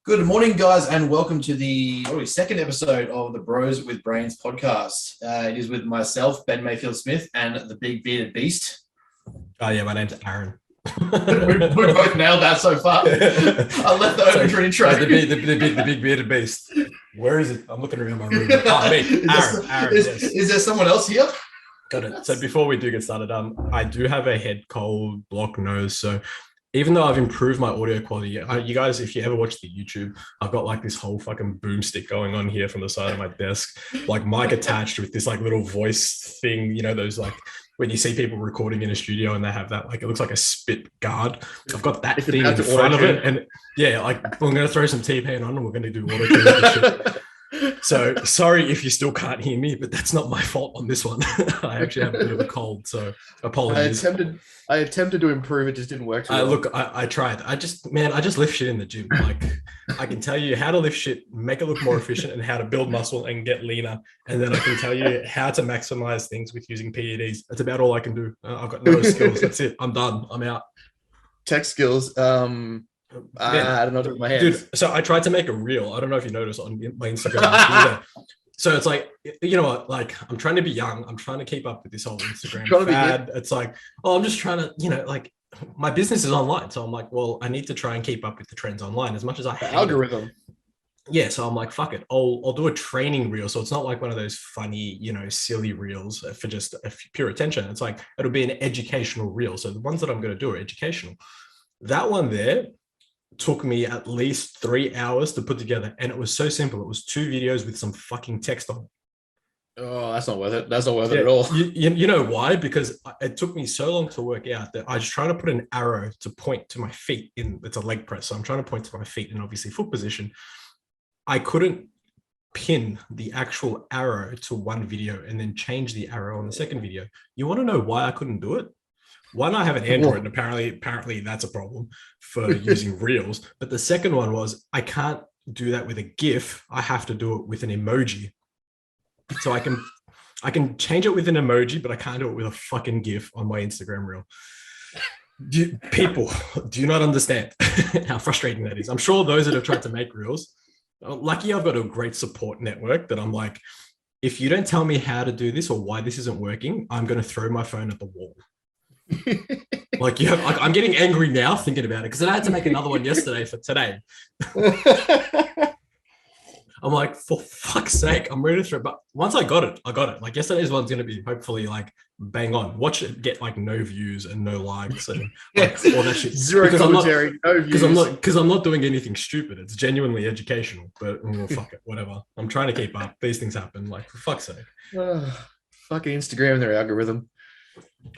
Good morning, guys, and welcome to the second episode of the Bros with Brains podcast. It is with myself, Ben Mayfield-Smith, and the big bearded beast. Oh, yeah, my name's Aaron. we both nailed that so far. I left that open for an intro. The big bearded beast. Where is it? I'm looking around my room. Oh, me, Aaron. Is there someone else here? Got it. So before we do get started, I do have a head cold, blocked nose, so even though I've improved my audio quality, you guys, if you ever watch the YouTube, I've got like this whole fucking boomstick going on here from the side of my desk, like mic attached with this like little voice thing, you know, those like when you see people recording in a studio and they have that, like it looks like a spit guard. I've got that thing in front of it. And yeah, like I'm going to throw some T-Pain on and we're going to do auto tune and shit. So sorry if you still can't hear me, but that's not my fault on this one. I actually have a bit of a cold, so apologies. I attempted to improve, it just didn't work. I tried. I just lift shit in the gym. Like I can tell you how to lift shit, make it look more efficient, and how to build muscle and get leaner. And then I can tell you how to maximize things with using PEDs. That's about all I can do. I've got no skills. That's it. I'm done. I'm out. Tech skills. I don't know what my hands. Dude, so I tried to make a reel. I don't know if you noticed on my Instagram. So it's like, you know what, like I'm trying to be young. I'm trying to keep up with this whole Instagram fad. It's like, oh, I'm just trying to, you know, like my business is online. So I'm like, well, I need to try and keep up with the trends online as much as I hate algorithm. Yeah. So I'm like, fuck it. I'll do a training reel. So it's not like one of those funny, you know, silly reels for just pure attention. It's like, it'll be an educational reel. So the ones that I'm going to do are educational. That one there took me at least 3 hours to put together, and it was so simple. It was 2 videos with some fucking text on it. Oh, that's not worth it. That's not worth it at all. You know why? Because it took me so long to work out that I was trying to put an arrow to point to my feet it's a leg press. So I'm trying to point to my feet in obviously foot position. I couldn't pin the actual arrow to one video and then change the arrow on the second video. You want to know why I couldn't do it? One, I have an Android, and apparently that's a problem for using Reels. But the second one was I can't do that with a GIF. I have to do it with an emoji. So I can change it with an emoji, but I can't do it with a fucking GIF on my Instagram reel. People, do you not understand how frustrating that is? I'm sure those that have tried to make reels, lucky I've got a great support network that I'm like, if you don't tell me how to do this or why this isn't working, I'm going to throw my phone at the wall. I'm getting angry now thinking about it because I had to make another one yesterday for today. I'm like, for fuck's sake, I'm ready to throw. But once I got it. Like yesterday's one's going to be hopefully like bang on. Watch it get like no views and no likes and like all that shit. Zero commentary, no views. Because I'm not doing anything stupid. It's genuinely educational. But fuck it, whatever. I'm trying to keep up. These things happen. Like for fuck's sake. Fucking Instagram and their algorithm.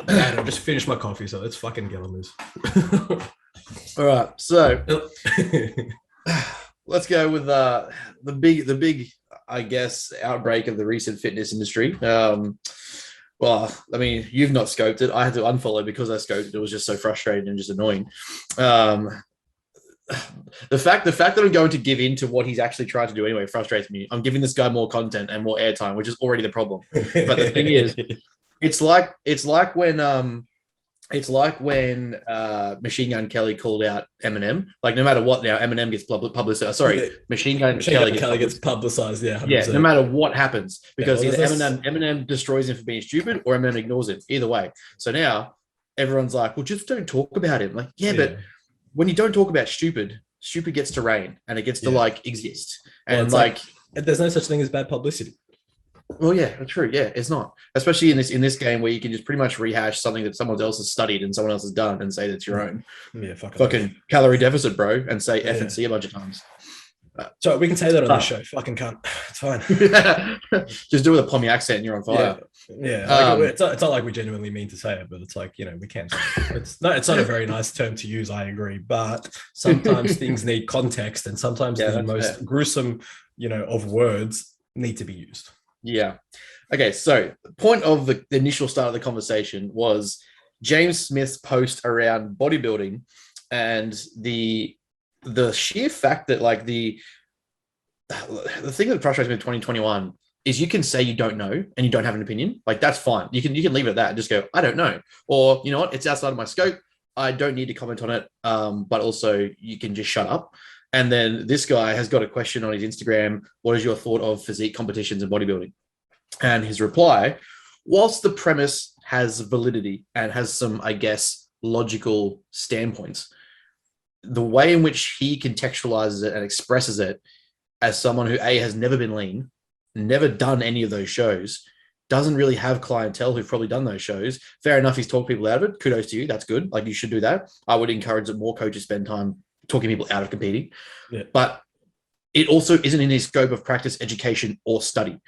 Man, I just finished my coffee, so let's fucking get on this. All right, so let's go with the big, I guess, outbreak of the recent fitness industry. Well, I mean, you've not scoped it. I had to unfollow because I scoped it. It was just so frustrating and just annoying. The fact that I'm going to give in to what he's actually trying to do anyway frustrates me. I'm giving this guy more content and more airtime, which is already the problem. But the thing is, It's like when Machine Gun Kelly called out Eminem. Like no matter what, now Eminem gets publicized. Sorry, Machine Gun Kelly gets publicized. Yeah, 100%. Yeah. No matter what happens, because either Eminem destroys him for being stupid, or Eminem ignores him. Either way. So now everyone's like, "Well, just don't talk about him." Like, yeah, but when you don't talk about stupid gets to reign and it gets to like exist. And like, there's no such thing as bad publicity. Well, yeah, true. Yeah, it's not, especially in this game where you can just pretty much rehash something that someone else has studied and someone else has done and say that's your own. Yeah, fucking calorie deficit, bro, and say F and C a bunch of times. So we can say that on the show. Fucking cunt. It's fine. Just do it with a Pommy accent and you're on fire. Yeah. It's not like we genuinely mean to say it, but it's like, you know, we can say it. It's not a very nice term to use, I agree. But sometimes things need context, and sometimes the most gruesome, you know, of words need to be used. Yeah. Okay. So the point of the initial start of the conversation was James Smith's post around bodybuilding and the sheer fact that like the thing that frustrates me in 2021 is you can say you don't know and you don't have an opinion. Like that's fine. You can leave it at that and just go, I don't know. Or you know what? It's outside of my scope. I don't need to comment on it. But also you can just shut up. And then this guy has got a question on his Instagram. What is your thought of physique competitions and bodybuilding? And his reply, whilst the premise has validity and has some, I guess, logical standpoints, the way in which he contextualizes it and expresses it as someone who has never been lean, never done any of those shows, doesn't really have clientele who've probably done those shows. Fair enough, he's talked people out of it. Kudos to you. That's good. Like, you should do that. I would encourage that more coaches spend time talking people out of competing. Yeah. But it also isn't in his scope of practice, education, or study.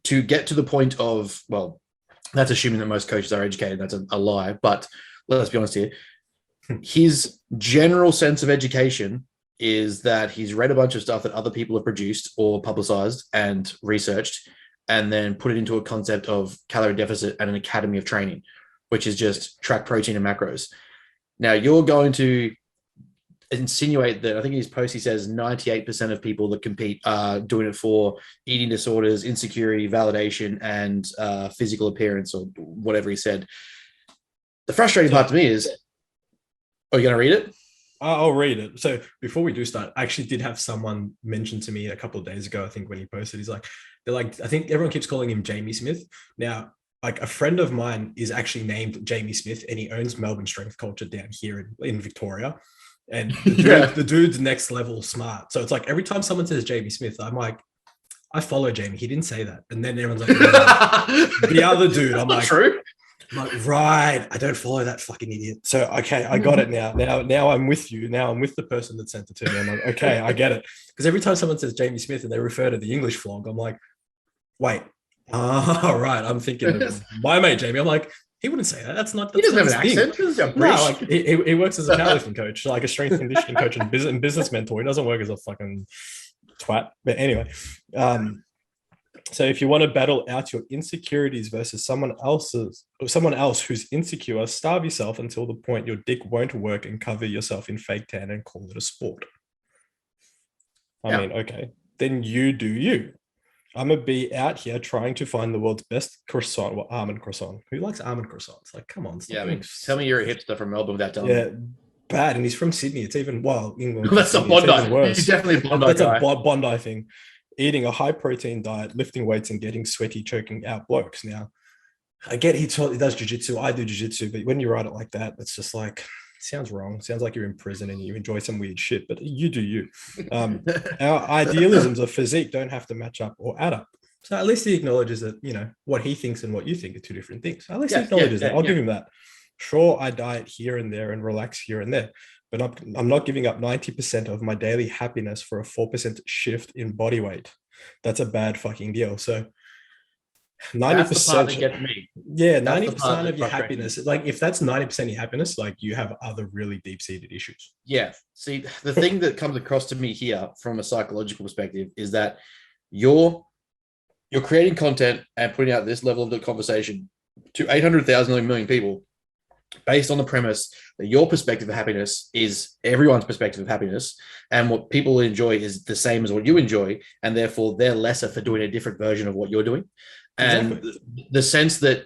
To get to the point of, well, that's assuming that most coaches are educated. That's a lie. But let's be honest here. His general sense of education is that he's read a bunch of stuff that other people have produced or publicized and researched, and then put it into a concept of calorie deficit and an academy of training, which is just track protein and macros. Now, you're going to insinuate that, I think in his post he says 98% of people that compete are doing it for eating disorders, insecurity, validation, and physical appearance, or whatever he said. The frustrating part to me is, are you going to read it? I'll read it. So before we do start, I actually did have someone mention to me a couple of days ago, I think when he posted, they're like, I think everyone keeps calling him Jamie Smith. Now, like, a friend of mine is actually named Jamie Smith, and he owns Melbourne Strength Culture down here in Victoria. And the dude's next level smart. So it's like, every time someone says Jamie Smith, I'm like, I follow Jamie. He didn't say that. And then everyone's like, the other dude. I'm like, true. I'm like, right, I don't follow that fucking idiot. So, okay, I got it now. Now I'm with you. Now I'm with the person that sent it to me. I'm like, okay, I get it. Because every time someone says Jamie Smith and they refer to the English vlog, I'm like, wait, right. I'm thinking of my mate Jamie. I'm like, he wouldn't say that. That's not. He doesn't have an accent. He doesn't have no, like he works as a powerlifting coach, like a strength and conditioning coach and business mentor. He doesn't work as a fucking twat. But anyway, so if you want to battle out your insecurities versus someone else who's insecure, starve yourself until the point your dick won't work and cover yourself in fake tan and call it a sport. I mean, okay, then you do you. I'm going to be out here trying to find the world's best croissant, well, almond croissant. Who likes almond croissants? Like, come on. Yeah, I mean, tell me you're a hipster from Melbourne without telling me. Bad. And he's from Sydney. It's even, well, England. That's a Bondi. He's definitely a Bondi That's guy. A Bondi thing. Eating a high protein diet, lifting weights, and getting sweaty, choking out blokes. Now, I get he does jiu-jitsu. I do jiu-jitsu. But when you write it like that, it's just like, sounds wrong. It sounds like you're in prison and you enjoy some weird shit, but you do you. Our idealisms of physique don't have to match up or add up. So at least he acknowledges that, you know, what he thinks and what you think are two different things. At least he acknowledges that. I'll give him that. Sure, I diet here and there and relax here and there, but I'm not giving up 90% of my daily happiness for a 4% shift in body weight. That's a bad fucking deal. So 90%. Get me. Yeah, 90% of your happiness. Like, if that's 90% of your happiness, like, you have other really deep-seated issues. Yeah. See, the thing that comes across to me here from a psychological perspective is that you're creating content and putting out this level of the conversation to 800,000 million people based on the premise that your perspective of happiness is everyone's perspective of happiness, and what people enjoy is the same as what you enjoy, and therefore they're lesser for doing a different version of what you're doing. And exactly. The sense that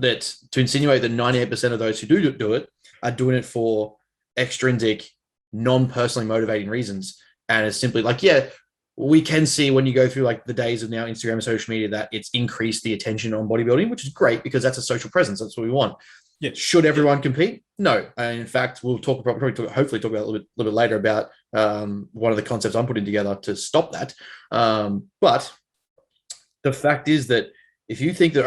to insinuate that 98% of those who do it are doing it for extrinsic, non-personally motivating reasons. And it's simply like, yeah, we can see when you go through like the days of now Instagram and social media that it's increased the attention on bodybuilding, which is great because that's a social presence. That's what we want. Yeah. Should everyone compete? No. And in fact, we'll hopefully talk about a little bit later about one of the concepts I'm putting together to stop that. But the fact is that if you think that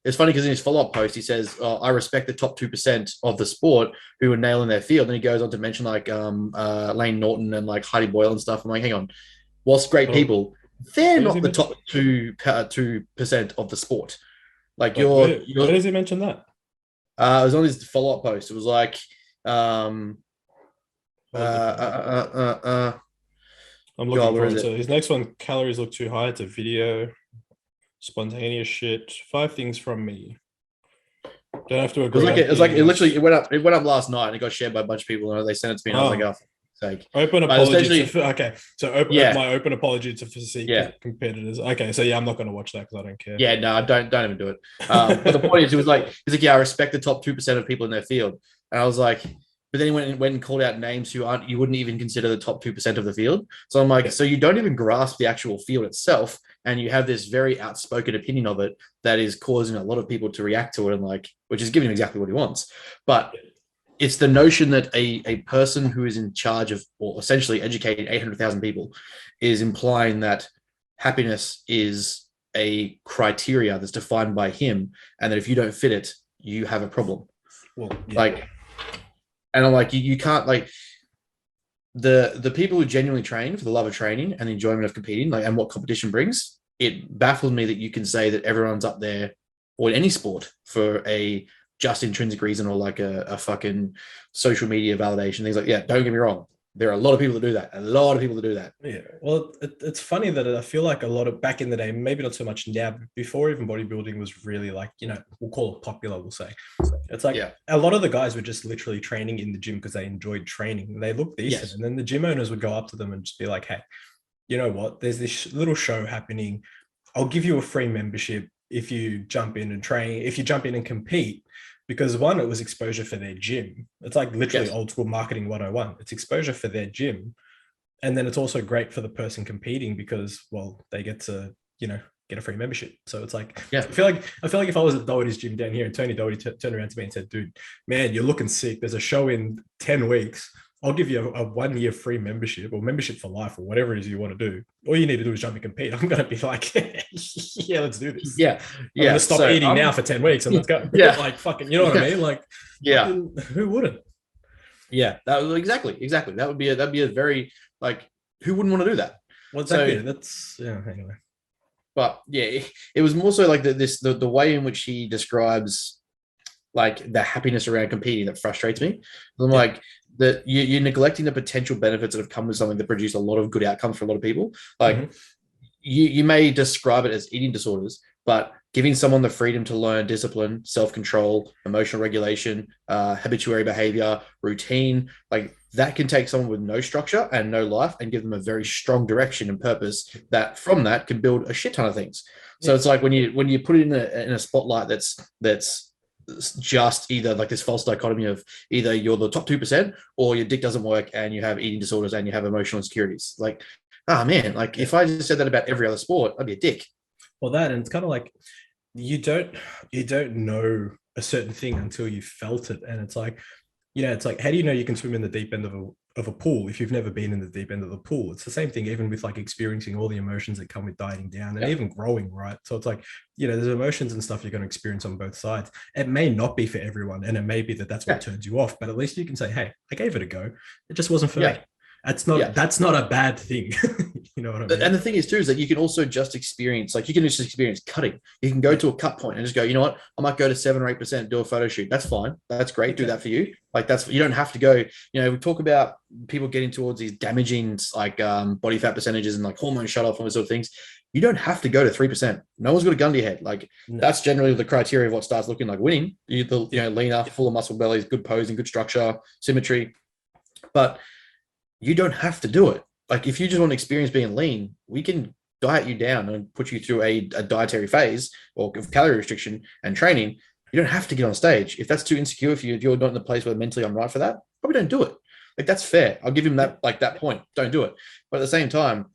it's funny because in his follow-up post, he says, I respect the top 2% of the sport who are nailing their field. And he goes on to mention like Lane Norton and like Heidi Boyle and stuff. I'm like, hang on. Whilst great people, they're not the top 2% of the sport. Like where does he mention that? It was on his follow-up post. It was like, I'm looking forward to his next one. Calories look too high. It's a video. Spontaneous shit. 5 things from me. Don't have to agree. It went up last night and it got shared by a bunch of people and they sent it to me and I was like, oh. Sake. Open apology my open apology to physique competitors. Okay, so I'm not going to watch that because I don't care. Yeah, no, don't even do it. But the point is, he's like, I respect the top 2% of people in their field, and I was like, but then he went and called out names who you wouldn't even consider the top 2% of the field. So I'm like, so you don't even grasp the actual field itself, and you have this very outspoken opinion of it that is causing a lot of people to react to it, and like, which is giving him exactly what he wants. But it's the notion that a person who is in charge of, or essentially educating 800,000 people, is implying that happiness is a criteria that's defined by him, and that if you don't fit it, you have a problem. Well, yeah. Like, and I'm like, you can't, like, the people who genuinely train for the love of training and the enjoyment of competing, like, and what competition brings, it baffles me that you can say that everyone's up there, or in any sport, for a just intrinsic reason, or like a fucking social media validation. Things like, yeah, don't get me wrong, there are a lot of people that do that. Yeah. Well, it's funny that I feel like a lot of back in the day, maybe not so much now, but before even bodybuilding was really like, we'll call it popular, we'll say. It's like a lot of the guys were just literally training in the gym because they enjoyed training. They looked decent. Yes. And then the gym owners would go up to them and just be like, hey, you know what? There's this little show happening. I'll give you a free membership if you jump in and train, if you jump in and compete. Because one, it was exposure for their gym. It's like literally old school marketing 101. It's exposure for their gym. And then it's also great for the person competing because, well, they get to, get a free membership. So it's like, I feel like if I was at Doherty's gym down here and Tony Doherty turned around to me and said, dude, man, you're looking sick. There's a show in 10 weeks. I'll give you a 1 year free membership, or membership for life, or whatever it is you want to do. All you need to do is jump and compete. I'm going to be like, yeah, let's do this. Yeah. I'm going to stop eating now for 10 weeks and let's go. Yeah. Like, fucking, you know what I mean? Like, who wouldn't? Yeah, that was exactly. That'd be a very, like, who wouldn't want to do that? Well, exactly. That's anyway. But yeah, it was more so like the way in which he describes, like, the happiness around competing that frustrates me. I'm like, that you're neglecting the potential benefits that have come with something that produce a lot of good outcomes for a lot of people. Like, you may describe it as eating disorders, but giving someone the freedom to learn discipline, self-control, emotional regulation, habituary behavior, routine, like, that can take someone with no structure and no life and give them a very strong direction and purpose that from that can build a shit ton of things. So it's like when you put it in a spotlight that's just either like this false dichotomy of either you're the top 2% or your dick doesn't work and you have eating disorders and you have emotional insecurities. Like, man, like, if I just said that about every other sport, I'd be a dick. Well, that, and it's kind of like you don't know a certain thing until you felt it. And it's like, it's like, how do you know you can swim in the deep end of a pool if you've never been in the deep end of the pool? It's the same thing, even with like experiencing all the emotions that come with dieting down and even growing, right? So it's like, there's emotions and stuff you're going to experience on both sides. It may not be for everyone, and it may be that's what turns you off, but at least you can say, hey, I gave it a go. It just wasn't for me. That's not a bad thing. You know what I mean? And the thing is too, is that you can also just experience, like, you can just experience cutting. You can go to a cut point and just go, you know what, I might go to 7 or 8%, do a photo shoot. That's fine. That's great. Do that for you. Like, you don't have to go, we talk about people getting towards these damaging, like, body fat percentages and like hormone shut off and those sort of things. You don't have to go to 3%. No one's got a gun to your head. Like, that's generally the criteria of what starts looking like winning. Leaner, full of muscle bellies, good posing, good structure, symmetry. But you don't have to do it. Like, if you just want to experience being lean, we can diet you down and put you through a dietary phase or calorie restriction and training. You don't have to get on stage. If that's too insecure for you, if you're not in the place where mentally I'm right for that, probably don't do it. Like, that's fair. I'll give him that point. Don't do it. But at the same time,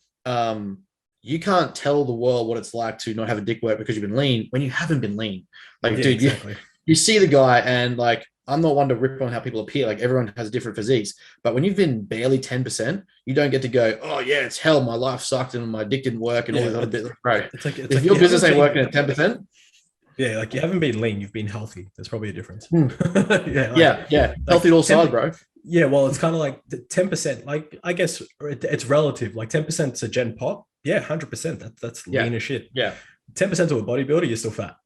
you can't tell the world what it's like to not have a dick work because you've been lean when you haven't been lean. Like, dude, exactly. You see the guy, and like, I'm not one to rip on how people appear. Like, everyone has different physiques. But when you've been barely 10%, you don't get to go, oh yeah, it's hell. My life sucked and my dick didn't work and all these other bits. Right. If your business ain't working at 10%. Yeah, like, you haven't been lean, you've been healthy. There's probably a difference. Yeah. Healthy all sides, bro. Yeah, well, it's kind of like 10%. Like, I guess it's relative. Like, 10% is a gen pop. Yeah, 100%. That's lean as shit. Yeah. 10% to a bodybuilder, you're still fat.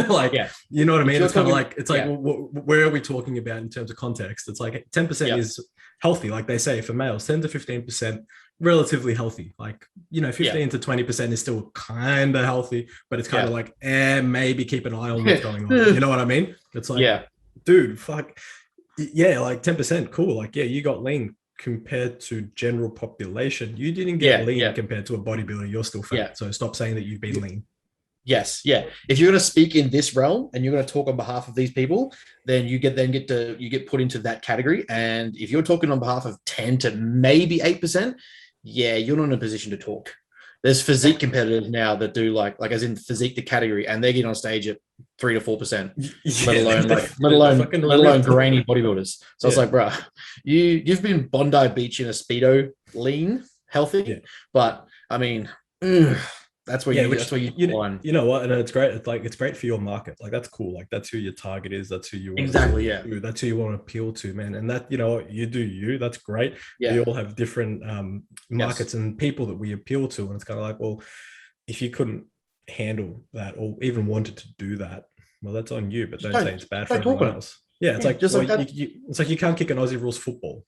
Like, you know what I mean? It's kind of like, it's like, where are we talking about in terms of context? It's like 10% is healthy. Like they say for males, 10 to 15%, relatively healthy. Like, 15 to 20% is still kind of healthy, but it's kind of like, maybe keep an eye on what's going on. You know what I mean? It's like, dude, fuck. Yeah, like 10%, cool. Like, you got lean compared to general population. You didn't get lean compared to a bodybuilder. You're still fat. So stop saying that you've been lean. Yes, yeah. If you're going to speak in this realm and you're going to talk on behalf of these people, then you get put into that category. And if you're talking on behalf of 10 to maybe 8%, yeah, you're not in a position to talk. There's physique competitors now that do like as in physique the category, and they get on stage at 3 to 4%, let alone grainy bodybuilders. So it's like, bro, you've been Bondi Beach in a Speedo lean, healthy, but I mean, that's where you know what, and it's great. It's great for your market. Like that's cool. Like that's who your target is. That's who you want that's who you want to appeal to, man. And that, you know, you do you. That's great. We all have different markets and people that we appeal to, and it's kind of like, well, if you couldn't handle that or even wanted to do that, well, that's on you. But don't say it's bad for everyone else. Yeah, it's like just well, it's like you can't kick an Aussie rules football.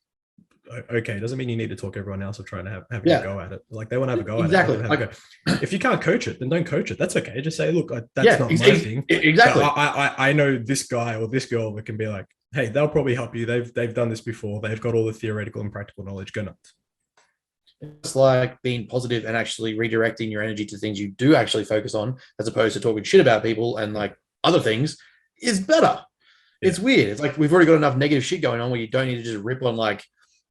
Okay, doesn't mean you need to talk everyone else or trying to have a go at it. Like they want to have a go at it. If you can't coach it, then don't coach it. That's okay. Just say, look, that's not my thing. Exactly. I know this guy or this girl that can be like, hey, they'll probably help you. They've done this before. They've got all the theoretical and practical knowledge. Go nuts. It's like being positive and actually redirecting your energy to things you do actually focus on, as opposed to talking shit about people and like other things, is better. Yeah. It's weird. It's like we've already got enough negative shit going on where you don't need to just rip on like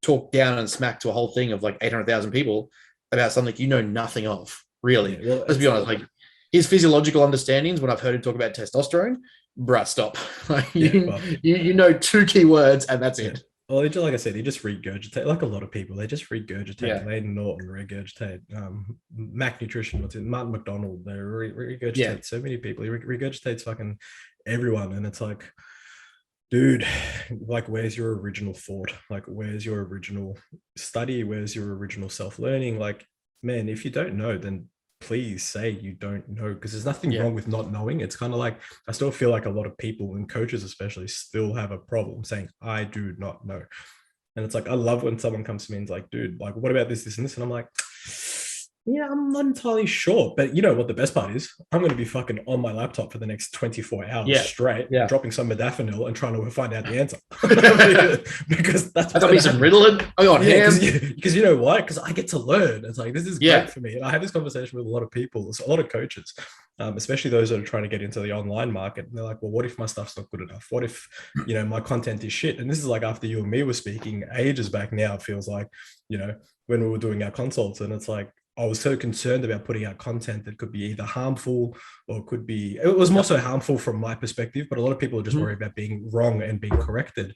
talk down and smack to a whole thing of like 800,000 people about something you know nothing of, really. Yeah, well, let's be honest, like his physiological understandings, when I've heard him talk about testosterone, bruh, stop. Like, you know 2 key words and that's it. Well, like I said, he just regurgitate, like a lot of people, they just regurgitate. Layden Norton regurgitate, Mac Nutrition, Martin McDonald, they regurgitate so many people. He regurgitates fucking everyone, and it's like, dude, like, where's your original thought? Like, where's your original study? Where's your original self-learning? Like, man, if you don't know, then please say you don't know, because there's nothing wrong with not knowing. It's kind of like, I still feel like a lot of people, and coaches especially, still have a problem saying, I do not know. And it's like, I love when someone comes to me and is like, dude, like, what about this, and this? And I'm like, yeah, I'm not entirely sure. But you know what the best part is? I'm going to be fucking on my laptop for the next 24 hours straight, dropping some modafinil and trying to find out the answer. Because that's be some Ritalin. Because you know why? Because I get to learn. It's like, this is great for me. And I have this conversation with a lot of people, a lot of coaches, especially those that are trying to get into the online market. And they're like, well, what if my stuff's not good enough? What if, you know, my content is shit? And this is like after you and me were speaking ages back now, it feels like, you know, when we were doing our consults, and it's like, I was so concerned about putting out content that could be either harmful or could be, it was more so harmful from my perspective, but a lot of people are just worried about being wrong and being corrected.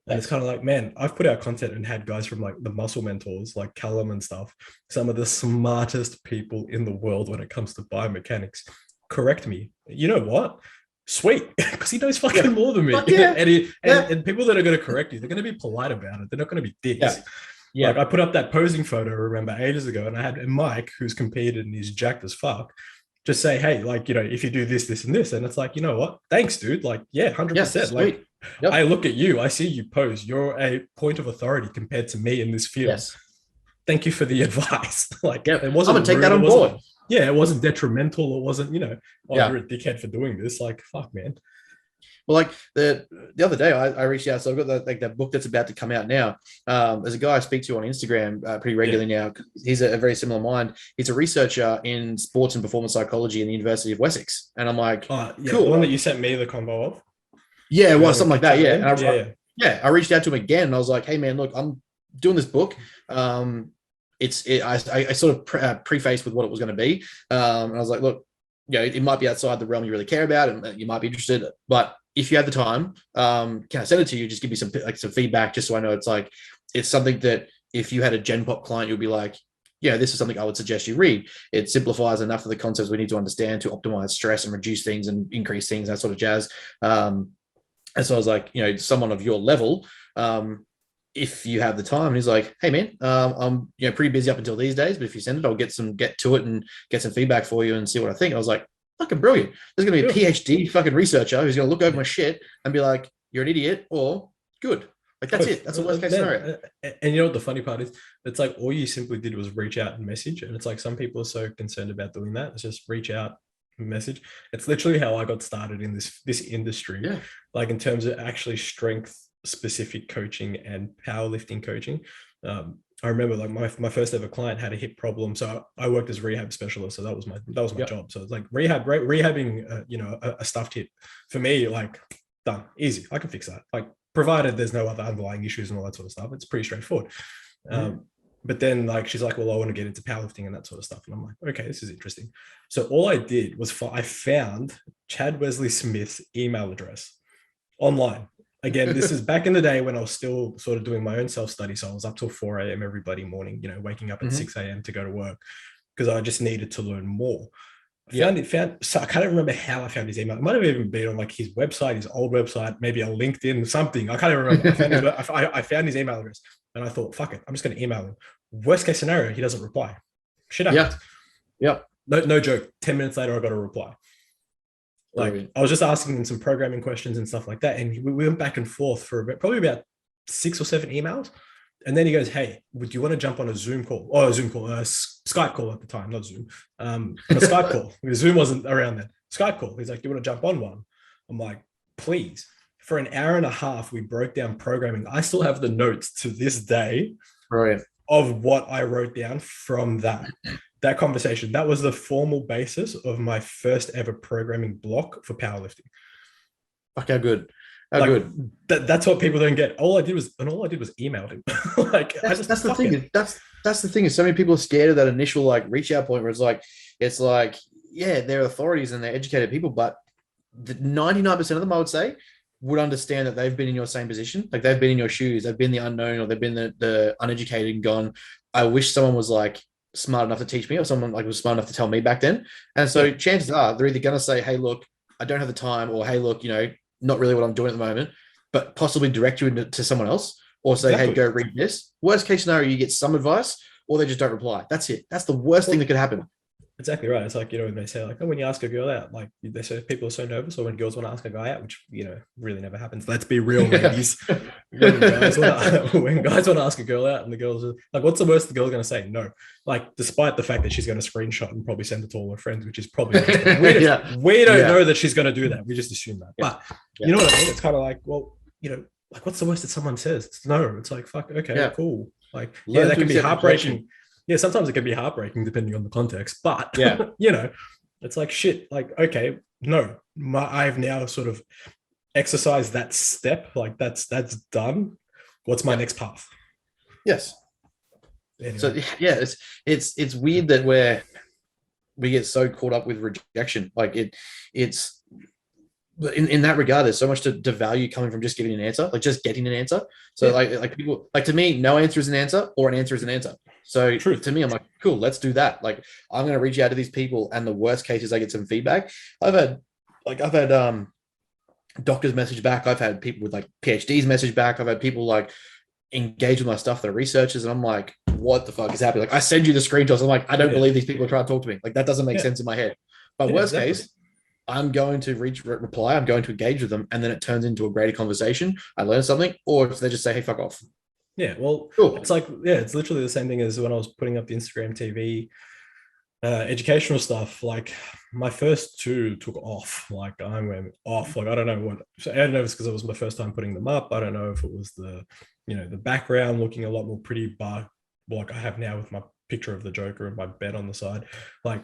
And it's kind of like, man, I've put out content and had guys from like the muscle mentors, like Callum and stuff, some of the smartest people in the world when it comes to biomechanics, correct me. You know what? Sweet, because he knows fucking more than me. And people that are going to correct you, they're going to be polite about it. They're not going to be dicks. Yeah, like I put up that posing photo, remember, ages ago, and I had Mike, who's competed and he's jacked as fuck, just say, hey, like, you know, if you do this, this, and this, and it's like, you know what? Thanks, dude. Like, 100%. Like, I look at you, I see you pose. You're a point of authority compared to me in this field. Yes. Thank you for the advice. Like, it wasn't. I'm gonna take that on board. It wasn't detrimental. It wasn't, you know, you're a dickhead for doing this. Like, fuck, man. Well, like the other day, I reached out. So I've got that book that's about to come out now. There's a guy I speak to on Instagram pretty regularly now. He's a very similar mind. He's a researcher in sports and performance psychology in the University of Wessex. And I'm like, cool. The one that you sent me the combo of? Yeah, it was something like that. Yeah. And I reached out to him again, and I was like, hey, man, look, I'm doing this book. I sort of prefaced with what it was going to be. And I was like, look, you know, it might be outside the realm you really care about, and you might be interested, but if you have the time, can I send it to you? Just give me some feedback, just so I know it's something that if you had a Gen Pop client, you'll be like, yeah, this is something I would suggest you read. It simplifies enough of the concepts we need to understand to optimize stress and reduce things and increase things, that sort of jazz. And so I was like, you know, someone of your level, if you have the time. And he's like, hey man, I'm pretty busy up until these days, but if you send it, I'll get to it and get some feedback for you and see what I think. I was like, fucking brilliant. There's going to be a PhD fucking researcher who's going to look over my shit and be like, you're an idiot, or good. Like, that's it. That's the worst case scenario. And you know what the funny part is? It's like all you simply did was reach out and message. And it's like some people are so concerned about doing that. It's just reach out and message. It's literally how I got started in this industry. Yeah. Like in terms of actually strength specific coaching and powerlifting coaching. I remember like my first ever client had a hip problem. So I worked as rehab specialist. So that was my Yep. job. So it's like rehabbing, a stuffed hip for me, like done, easy. I can fix that. Like provided there's no other underlying issues and all that sort of stuff. It's pretty straightforward. But then like, she's like, well, I want to get into powerlifting and that sort of stuff. And I'm like, okay, this is interesting. So all I did was I found Chad Wesley Smith's email address online. Again, this is back in the day when I was still sort of doing my own self-study. So I was up till 4 a.m. every bloody morning, waking up at 6 a.m. to go to work because I just needed to learn more. So I can't remember how I found his email. It might have even been on like his website, his old website, maybe a LinkedIn, something. I can't even remember. I found his email address and I thought, fuck it, I'm just going to email him. Worst case scenario, he doesn't reply. Shit happens. Yeah. No joke. 10 minutes later, I got a reply. Like I was just asking him some programming questions and stuff like that. And we went back and forth for probably about 6 or 7 emails. And then he goes, hey, would you want to jump on a Zoom call? Oh, a Zoom call, a Skype call at the time, not Zoom. A Skype call, because Zoom wasn't around then. Skype call. He's like, do you want to jump on one? I'm like, please. For an hour and a half, we broke down programming. I still have the notes to this day of what I wrote down from that conversation. That was the formal basis of my first ever programming block for powerlifting. Fuck, how good. How good. That's what people don't get. All I did was email him. Like that's the thing. That's the thing is so many people are scared of that initial like reach out point where it's like, yeah, they're authorities and they're educated people, but 99% of them, I would say, would understand that they've been in your same position. Like they've been in your shoes, they've been the unknown, or they've been the uneducated and gone, I wish someone was like smart enough to teach me, or someone like was smart enough to tell me back then. And so chances are they're either going to say, hey, look, I don't have the time, or hey, look, not really what I'm doing at the moment, but possibly direct you to someone else, or say, hey, go read this. Worst case scenario, you get some advice, or they just don't reply. That's it. That's the worst thing that could happen. Exactly right. It's like, when they say like, oh, when you ask a girl out, like they say people are so nervous, or when girls want to ask a guy out, which, really never happens. Let's be real, ladies. when guys want to ask a girl out and the girls are like, what's the worst the girl's going to say? No. Like, despite the fact that she's going to screenshot and probably send it to all her friends, which is probably, we don't know that she's going to do that. We just assume that. But you know what I mean? It's kind of like, well, like what's the worst that someone says? It's no. It's like, fuck, okay, cool. Like, that can be heartbreaking. Yeah, sometimes it can be heartbreaking depending on the context, but it's like shit. Like, okay, no, I've now sort of exercised that step. Like that's done. What's my next path? Yes. Anyway. So it's weird that we get so caught up with rejection. Like it's in that regard, there's so much to value coming from just giving an answer, like just getting an answer. So like people, like to me, no answer is an answer, or an answer is an answer. So to me, I'm like, cool, let's do that. Like I'm going to reach out to these people, and the worst case is I get some feedback. I've had doctors message back. I've had people with like PhDs message back. I've had people like engage with my stuff. They're researchers, and I'm like, what the fuck is happening? Like I send you the screenshots. I'm like, I don't believe these people are trying to talk to me. Like that doesn't make sense in my head. But worst case, I'm going to reply. I'm going to engage with them, and then it turns into a greater conversation. I learn something, or they just say, "Hey, fuck off." Yeah, well, cool. It's like, it's literally the same thing as when I was putting up the Instagram TV educational stuff. Like my first 2 took off. Like I went off. Like I don't know what. I don't know if it's because it was my first time putting them up. I don't know if it was the background looking a lot more pretty, but like I have now with my picture of the Joker and my bed on the side, like.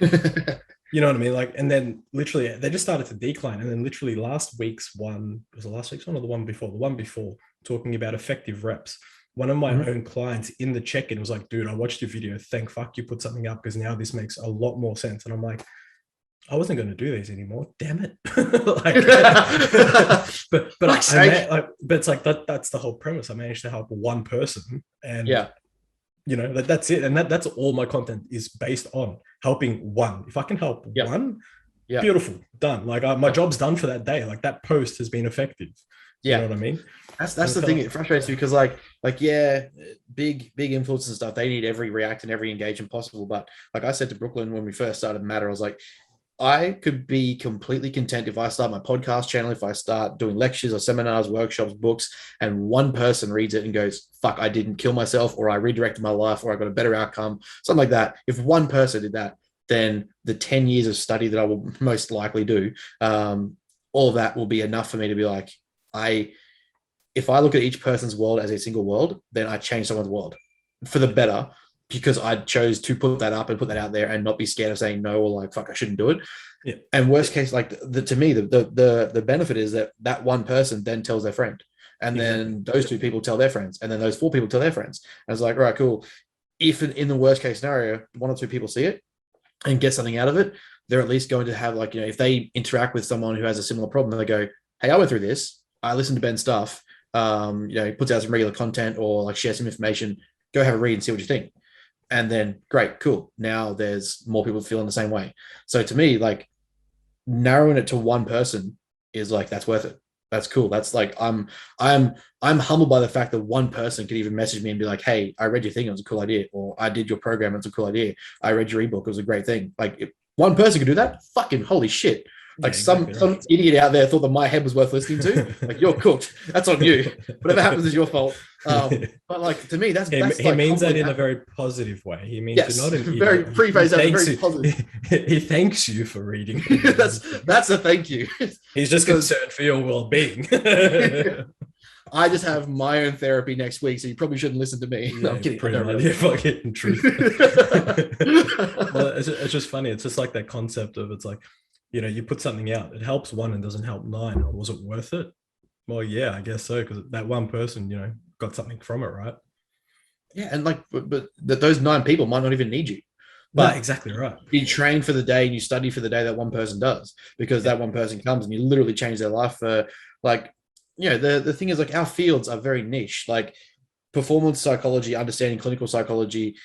You know what I mean? Like, and then literally they just started to decline. And then literally last week's one, was it last week's one or the one before? The one before, talking about effective reps. One of my own clients in the check-in was like, dude, I watched your video. Thank fuck you put something up, because now this makes a lot more sense. And I'm like, I wasn't going to do these anymore. Damn it. But it's like, that's the whole premise. I managed to help one person, and that's it. And that's all my content is based on, helping one. If I can help one, beautiful, done. Like my job's done for that day. Like that post has been effective. You know what I mean? That's the thing. It frustrates me because big influencers and stuff, they need every react and every engagement possible. But like I said to Brooklyn when we first started Matter, I was like, I could be completely content if I start my podcast channel, if I start doing lectures or seminars, workshops, books, and one person reads it and goes, fuck, I didn't kill myself, or I redirected my life, or I got a better outcome, something like that. If one person did that, then the 10 years of study that I will most likely do, all of that will be enough for me to be like, if I look at each person's world as a single world, then I change someone's world. for the better, because I chose to put that up and put that out there and not be scared of saying no or like, fuck, I shouldn't do it. Yeah. And worst case, like to me, the benefit is that one person then tells their friend, and then those two people tell their friends, and then those four people tell their friends. And it's like, all right, cool. If in the worst case scenario, one or two people see it and get something out of it, they're at least going to have, like, if they interact with someone who has a similar problem, they go, hey, I went through this. I listened to Ben's stuff. He puts out some regular content or like share some information. Go have a read and see what you think. And then great, cool. Now there's more people feeling the same way. So to me, like, narrowing it to one person is like, that's worth it. That's cool. That's like, I'm humbled by the fact that one person could even message me and be like, hey, I read your thing. It was a cool idea. Or I did your program. It's a cool idea. I read your ebook. It was a great thing. Like, if one person could do that, fucking holy shit. Like, some idiot out there thought that my head was worth listening to. Like, you're cooked. That's on you. Whatever happens is your fault. But like, to me, that's he like means that in a very positive way. He means yes, not in very preface that very positive. He thanks you for reading. that's a thank you. He's just concerned for your well-being. I just have my own therapy next week, so you probably shouldn't listen to me. No, I'm kidding. Fucking truth. Well, it's just funny. It's just like that concept of, it's like, you put something out, it helps one and doesn't help nine. Or was it worth it? Well, yeah, I guess so, because that one person, got something from it, right? Yeah, and like, but those 9 people might not even need you. But exactly right. You train for the day and you study for the day that one person does, because that one person comes and you literally change their life for, like, the thing is, like, our fields are very niche, like performance psychology, understanding clinical psychology.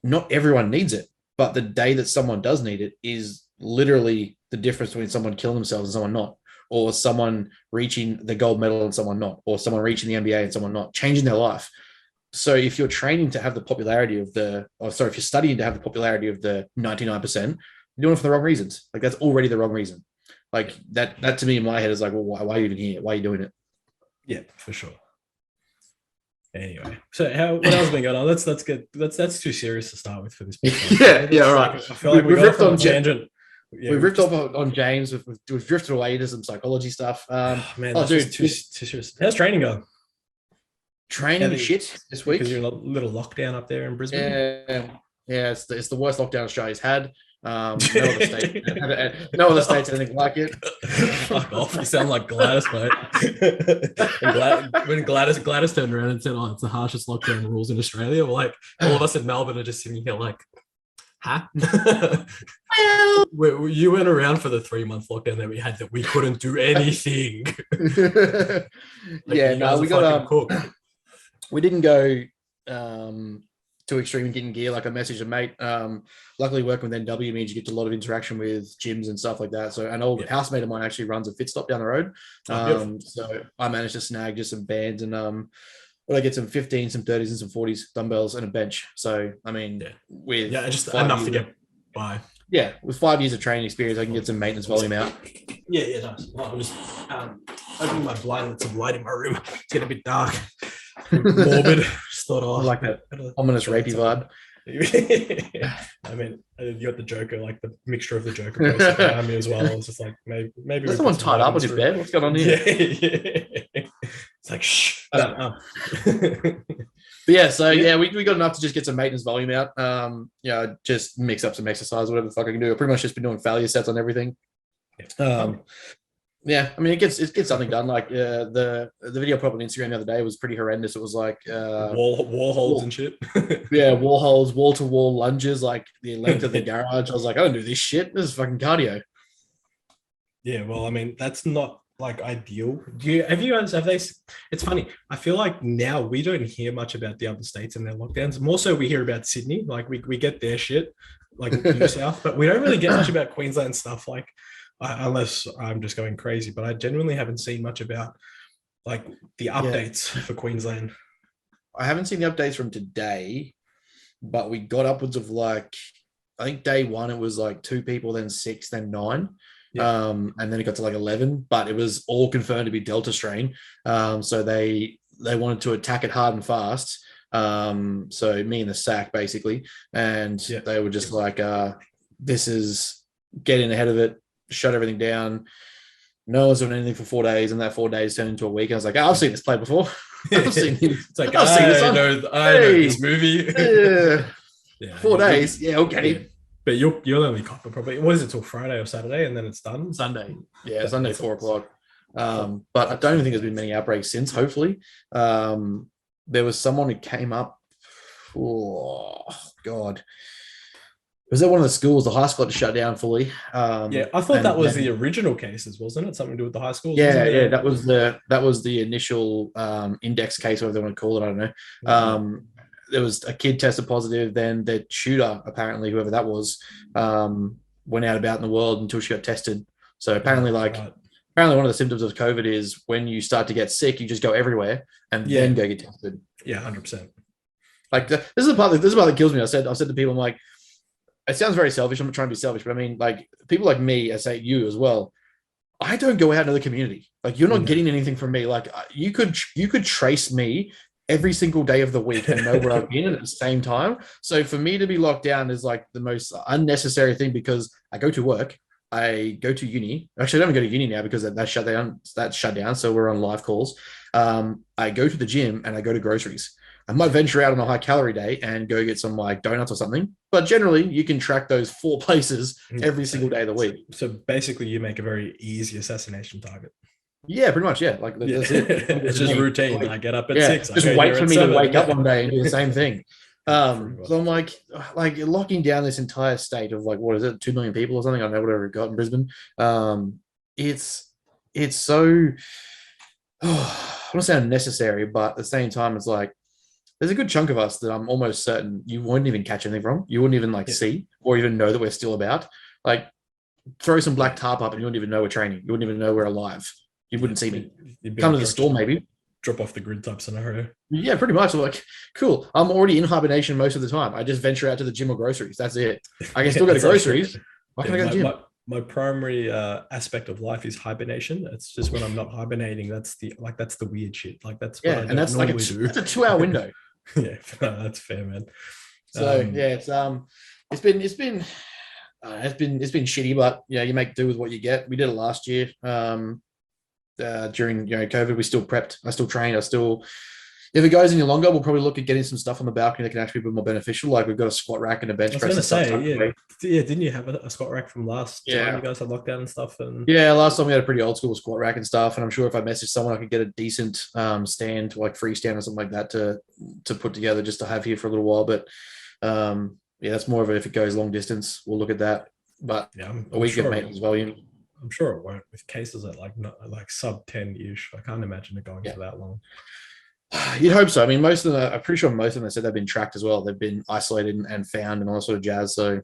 Not everyone needs it, but the day that someone does need it is literally the difference between someone killing themselves and someone not, or someone reaching the gold medal and someone not, or someone reaching the NBA and someone not, changing their life. So if you're training to have the popularity of if you're studying to have the popularity of the 99%, you're doing it for the wrong reasons. Like, that's already the wrong reason. Like, that to me in my head is like, well, why are you even here? Why are you doing it? Yeah, for sure. Anyway, so what else has been going on? That's too serious to start with for this podcast. Yeah, all right. I feel like we've ripped on tangent. Yeah, we've ripped off on James. We've drifted away to some psychology stuff. Man, dude, too serious. How's training going? Training shit this week. Because you're in a little lockdown up there in Brisbane. Yeah, it's the worst lockdown Australia's had. No other states anything like it. Fuck off! You sound like Gladys, mate. When Gladys turned around and said, "Oh, it's the harshest lockdown rules in Australia," we're like, all of us in Melbourne are just sitting here like, huh? Well, you went around for the 3-month lockdown that we had, that we couldn't do anything. We got we didn't go too extreme in getting gear. Like, I messaged a mate. Luckily, working with NW means you get a lot of interaction with gyms and stuff like that. So an old housemate of mine actually runs a fit stop down the road. So I managed to snag just some bands and I get some 15s, some 30s, and some 40s dumbbells and a bench. So I mean, with just enough to get by. Yeah, with 5 years of training experience, I can get some maintenance volume out. Yeah, nice. Well, I'm just opening my blind, let some light in my room. It's getting a bit dark, morbid. Just thought, I like that ominous rapey vibe. I mean, you got the Joker, like the mixture of the Joker behind me as well. It's just like maybe there's someone tied up on his bed. What's going on here? It's like shh. I don't know. But we got enough to just get some maintenance volume out. Just mix up some exercise, whatever the fuck I can do. I've pretty much just been doing failure sets on everything. I mean, it gets something done. Like the video put up on Instagram the other day was pretty horrendous. It was like wall holds and shit. Wall holds, wall to wall lunges, like the length of the garage. I was like, I don't do this shit. This is fucking cardio. Yeah, well, I mean, that's not like ideal. It's funny. I feel like now we don't hear much about the other states and their lockdowns. More so we hear about Sydney. Like we get their shit, like New South, but we don't really get much about Queensland stuff. Like, unless I'm just going crazy, but I genuinely haven't seen much about like the updates for Queensland. I haven't seen the updates from today, but we got upwards of like, I think day one, it was like 2 people, then 6, then 9. And then it got to like 11, but it was all confirmed to be Delta strain. So they wanted to attack it hard and fast. So me and the sack basically, and they were just like, this is getting ahead of it, shut everything down. no one's doing anything for 4 days, and that 4 days turned into a week. I was like, I've seen this play before. I've seen this. It's like, I've seen this. I know this movie. Yeah. 4 days. Yeah, okay. Yeah. But you'll only cop it probably. What is it till Friday or Saturday, and then it's done? Sunday. Yeah, Sunday 4:00. But I don't even think there's been many outbreaks since. Hopefully, there was someone who came up. Oh God. Was that one of the schools? The high school had to shut down fully. I thought that was the original cases, wasn't it? Something to do with the high schools? Yeah. That was the initial index case, whatever they want to call it. I don't know. Mm-hmm. There was a kid tested positive. Then the tutor, apparently, whoever that was, went out about in the world until she got tested. So apparently, apparently one of the symptoms of COVID is when you start to get sick, you just go everywhere and then go get tested. Yeah, 100%. Like this is the part that kills me. I said to people, I'm like, it sounds very selfish. I'm not trying to be selfish, but I mean, like people like me, I say you as well. I don't go out into the community. Like you're not getting anything from me. Like you could trace me every single day of the week and know where I've been at the same time. So for me to be locked down is like the most unnecessary thing because I go to work, I go to uni. Actually, I don't go to uni now because that's shut down. That's shut down. So we're on live calls. I go to the gym and I go to groceries. I might venture out on a high calorie day and go get some like donuts or something. But generally, you can track those 4 places every single day of the week. So basically, you make a very easy assassination target. Yeah, pretty much. Yeah, like that's it. It's just routine. Like, I get up at 6. Just wait for me to wake up one day and do the same thing. So I'm like locking down this entire state of like, what is it, 2 million people or something? I don't know, whatever it got in Brisbane. It's so, I don't want to say unnecessary, but at the same time, it's like, there's a good chunk of us that I'm almost certain you wouldn't even catch anything from. You wouldn't even see or even know that we're still about. Like, throw some black tarp up and you wouldn't even know we're training. You wouldn't even know we're alive. You wouldn't see me. Come to the store, maybe. Drop off the grid type scenario. Yeah, pretty much. Like, cool. I'm already in hibernation most of the time. I just venture out to the gym or groceries. That's it. I can still go to groceries. Why can I go to the gym? My primary aspect of life is hibernation. It's just when I'm not hibernating. That's the weird shit. Like that's and that's like that's a 2-hour window. Yeah, that's fair, man. So it's been shitty, but you make do with what you get. We did it last year. During COVID, we still prepped. I still trained. If it goes any longer, we'll probably look at getting some stuff on the balcony that can actually be more beneficial. Like we've got a squat rack and a bench press. I was going to say, didn't you have a squat rack from last time you guys had lockdown and stuff? Last time we had a pretty old school squat rack and stuff. And I'm sure if I messaged someone, I could get a decent stand, like freestand or something like that to put together just to have here for a little while. But that's more of it. If it goes long distance, we'll look at that. But a week of maintenance volume. I'm sure it won't with cases at like sub 10-ish. I can't imagine it going for that long. You'd hope so. I mean, most of them, I'm pretty sure most of them said they've been tracked as well. They've been isolated and found and all that sort of jazz. So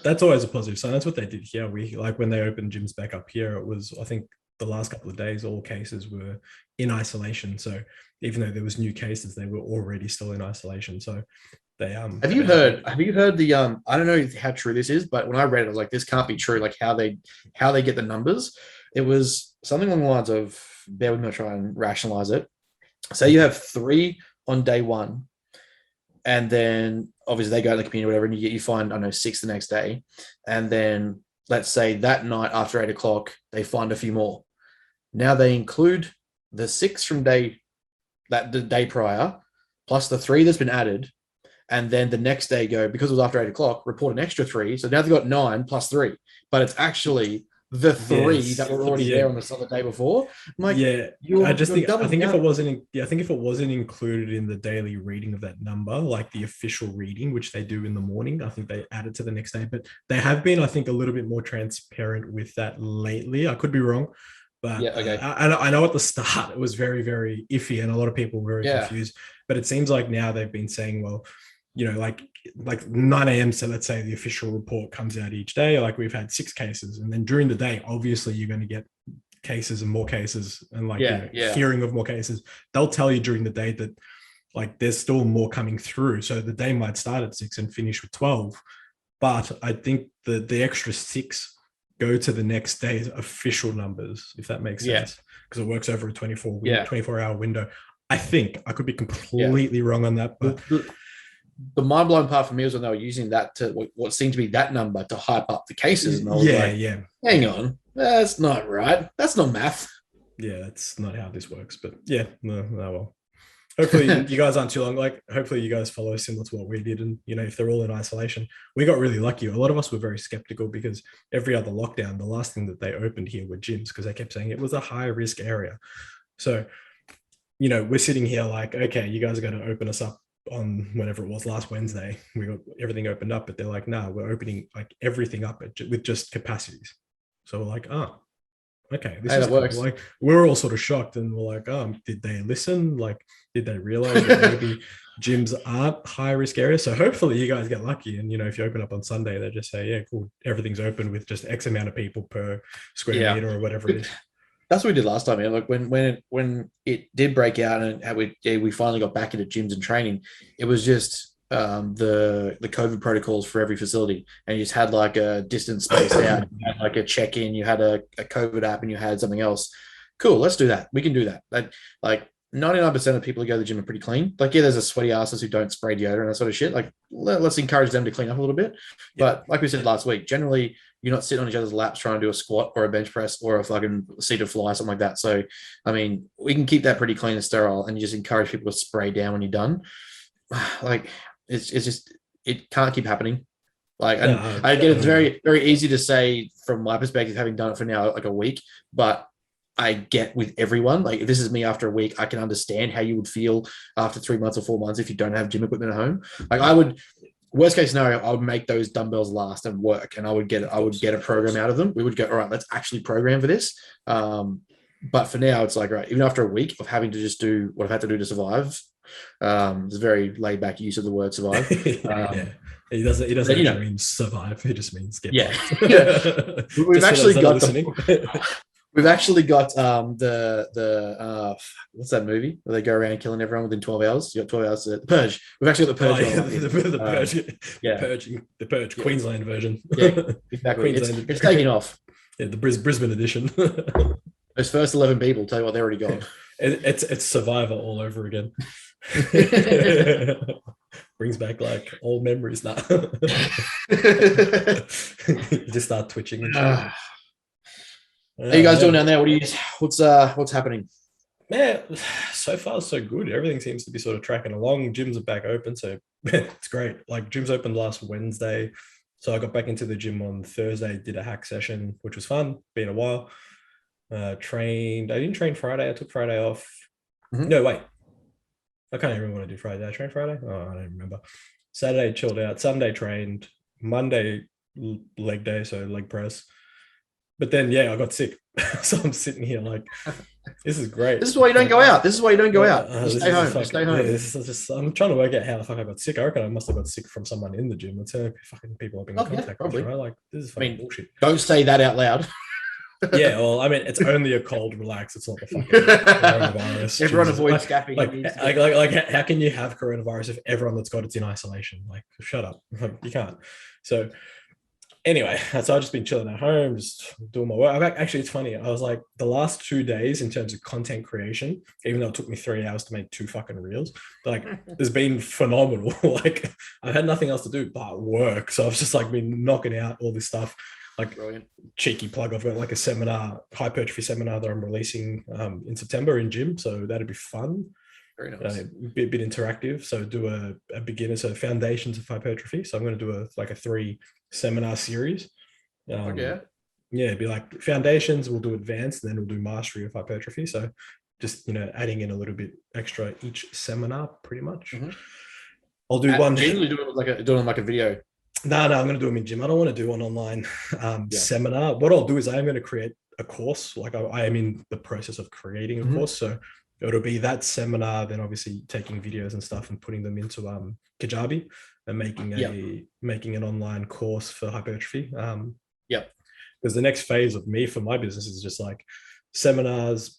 that's always a positive sign. That's what they did here. We when they opened gyms back up here, it was, I think the last couple of days, all cases were in isolation. So even though there was new cases, they were already still in isolation. So they have you heard the I don't know how true this is, but when I read it, I was like, this can't be true. Like how they get the numbers. It was something along the lines of, bear with me, I'll try and rationalize it. Say you have 3 on day 1, and then obviously they go to the community, whatever, and you find, I don't know, 6 the next day. And then let's say that night after 8 o'clock, they find a few more. Now they include the 6 from the day prior, plus the 3 that's been added. And then the next day go, because it was after 8 o'clock, report an extra 3. So now they've got 9 plus 3, but it's actually the 3 that were already there on the day before. I'm like, I think if it wasn't included in the daily reading of that number, like the official reading, which they do in the morning, I think they add it to the next day. But they have been, I think, a little bit more transparent with that lately. I could be wrong, but I know at the start it was very, very iffy, and a lot of people were very confused. But it seems like now they've been saying, well, like 9 a.m. So let's say the official report comes out each day. Like we've had 6 cases, and then during the day, obviously you're going to get cases and more cases, and hearing of more cases. They'll tell you during the day that like there's still more coming through. So the day might start at 6 and finish with 12. But I think the extra 6 go to the next day's official numbers, if that makes sense, because it works over a 24-hour window. I think I could be completely wrong on that, but. The mind-blowing part for me was when they were using that to what seemed to be that number to hype up the cases. And I was hang on, That's not right. That's not math. Yeah, that's not how this works. But yeah, no, well. Hopefully you guys aren't too long. Like, hopefully you guys follow similar to what we did. And, if they're all in isolation, we got really lucky. A lot of us were very skeptical because every other lockdown, the last thing that they opened here were gyms because they kept saying it was a high risk area. So, we're sitting here like, okay, you guys are going to open us up on whenever it was last Wednesday. We got everything opened up, but they're like, no, we're opening like everything up with just capacities. So we're like, oh, okay, this is works. cool. Like, we're all sort of shocked, and we're like, did they listen? Like, did they realize that maybe gyms aren't high risk areas? So hopefully you guys get lucky, and if you open up on Sunday, they just say, yeah, cool, everything's open with just X amount of people per square meter or whatever it is. That's what we did last time, man. Like when it did break out and we finally got back into gyms and training, it was just the COVID protocols for every facility, and you just had like a distance spaced out, you had like a check-in, you had a COVID app, and you had something else. Cool, let's do that. We can do that. Like 99% of people who go to the gym are pretty clean. Like, yeah, there's a sweaty asses who don't spray deodorant and that sort of shit. Like, let's encourage them to clean up a little bit. Yeah. But like we said last week, generally you're not sitting on each other's laps trying to do a squat or a bench press or a fucking seated fly, something like that. So, I mean, we can keep that pretty clean and sterile, and you just encourage people to spray down when you're done. Like, it's just, it can't keep happening. Like, and I get it's very, very easy to say from my perspective, having done it for now like a week, but I get with everyone. Like, if this is me after a week, I can understand how you would feel after 3 months or 4 months if you don't have gym equipment at home. Like, I would, worst case scenario, I would make those dumbbells last and work, and I would get a program out of them. We would go, all right, let's actually program for this. But for now, it's like, right, even after a week of having to just do what I've had to do to survive, it's a very laid back use of the word survive. Yeah. He doesn't actually mean survive. He just means get yeah. We've actually got We've actually got the what's that movie where they go around killing everyone within 12 hours? You got 12 hours to the Purge. We've actually got the Purge. The Purge. The Purge, yeah. Queensland version. Yeah, exactly. It's taking off. Yeah, the Brisbane edition. Those first 11 people, tell you what, they're already gone. It's Survivor all over again. Brings back like old memories now. You just start twitching and shit. How you guys doing down there? What's happening? Man, so far so good. Everything seems to be sort of tracking along. Gyms are back open, so it's great. Like, gyms opened last Wednesday, so I got back into the gym on Thursday. Did a hack session, which was fun. Been a while. Trained. I didn't train Friday. I took Friday off. Mm-hmm. No, wait. I can't even remember what I did Friday. Did I train Friday? Oh, I don't remember. Saturday chilled out. Sunday trained. Monday leg day, so leg press. But then, yeah, I got sick. So I'm sitting here like, this is great. This is why you don't go out. Stay home. Stay home. Yeah, I'm trying to work out how the fuck I got sick. I reckon I must have got sick from someone in the gym. It's fucking people I've been in contact with. Right? Like, this is fucking bullshit. Don't say that out loud. Yeah, well, I mean, it's only a cold, relax. It's not the fucking coronavirus. Everyone avoids Scafi. Like, how can you have coronavirus if everyone that's got it's in isolation? Like, shut up. Like, you can't. So anyway, so I've just been chilling at home, just doing my work. Actually, it's funny. I was like, the last 2 days in terms of content creation, even though it took me 3 hours to make 2 fucking reels, like, it's been phenomenal. Like, I've had nothing else to do but work. So I've just like been knocking out all this stuff. Like, brilliant. Cheeky plug, I've got like a seminar, hypertrophy seminar that I'm releasing in September in gym. So that'd be fun. Very nice. A bit interactive. So do a beginner, so foundations of hypertrophy. So I'm going to do a 3 seminar series. Yeah, it'd be like foundations, we'll do advanced, and then we'll do mastery of hypertrophy. So just, adding in a little bit extra each seminar, pretty much. Mm-hmm. I'll do one. Usually doing like a video. No, I'm going to do them in gym. I don't want to do an online seminar. What I'll do is I'm going to create a course. Like, I am in the process of creating a course. So it'll be that seminar, then obviously taking videos and stuff and putting them into Kajabi and making an online course for hypertrophy. Because the next phase of me for my business is just like seminars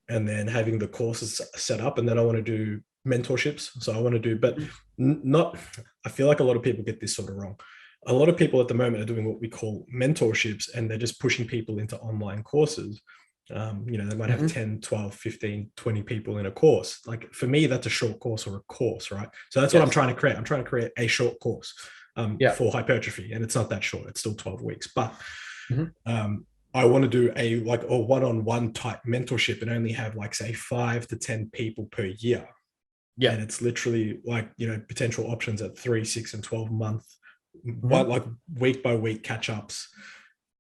and then having the courses set up. And then I want to do mentorships. So I want to do, but I feel like a lot of people get this sort of wrong. A lot of people at the moment are doing what we call mentorships, and they're just pushing people into online courses. They might have 10, 12, 15, 20 people in a course. Like, for me, that's a short course or a course, right? So that's what I'm trying to create. I'm trying to create a short course for hypertrophy, and it's not that short. It's still 12 weeks. But I want to do a one-on-one type mentorship and only have like say 5 to 10 people per year. Yeah. And it's literally like, potential options at 3, 6, and 12 month, like week by week catch ups,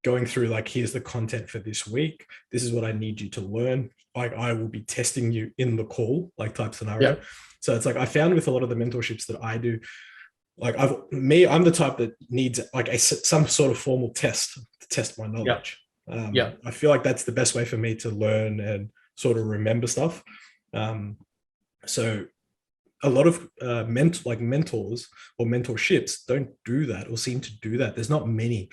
going through like, here's the content for this week. This is what I need you to learn. Like I will be testing you in the call, like type scenario. Yeah. So it's like, I found with a lot of the mentorships that I do, like I'm the type that needs like some sort of formal test to test my knowledge. I feel like that's the best way for me to learn and sort of remember stuff. So a lot of mentors or mentorships don't do that or seem to do that. There's not many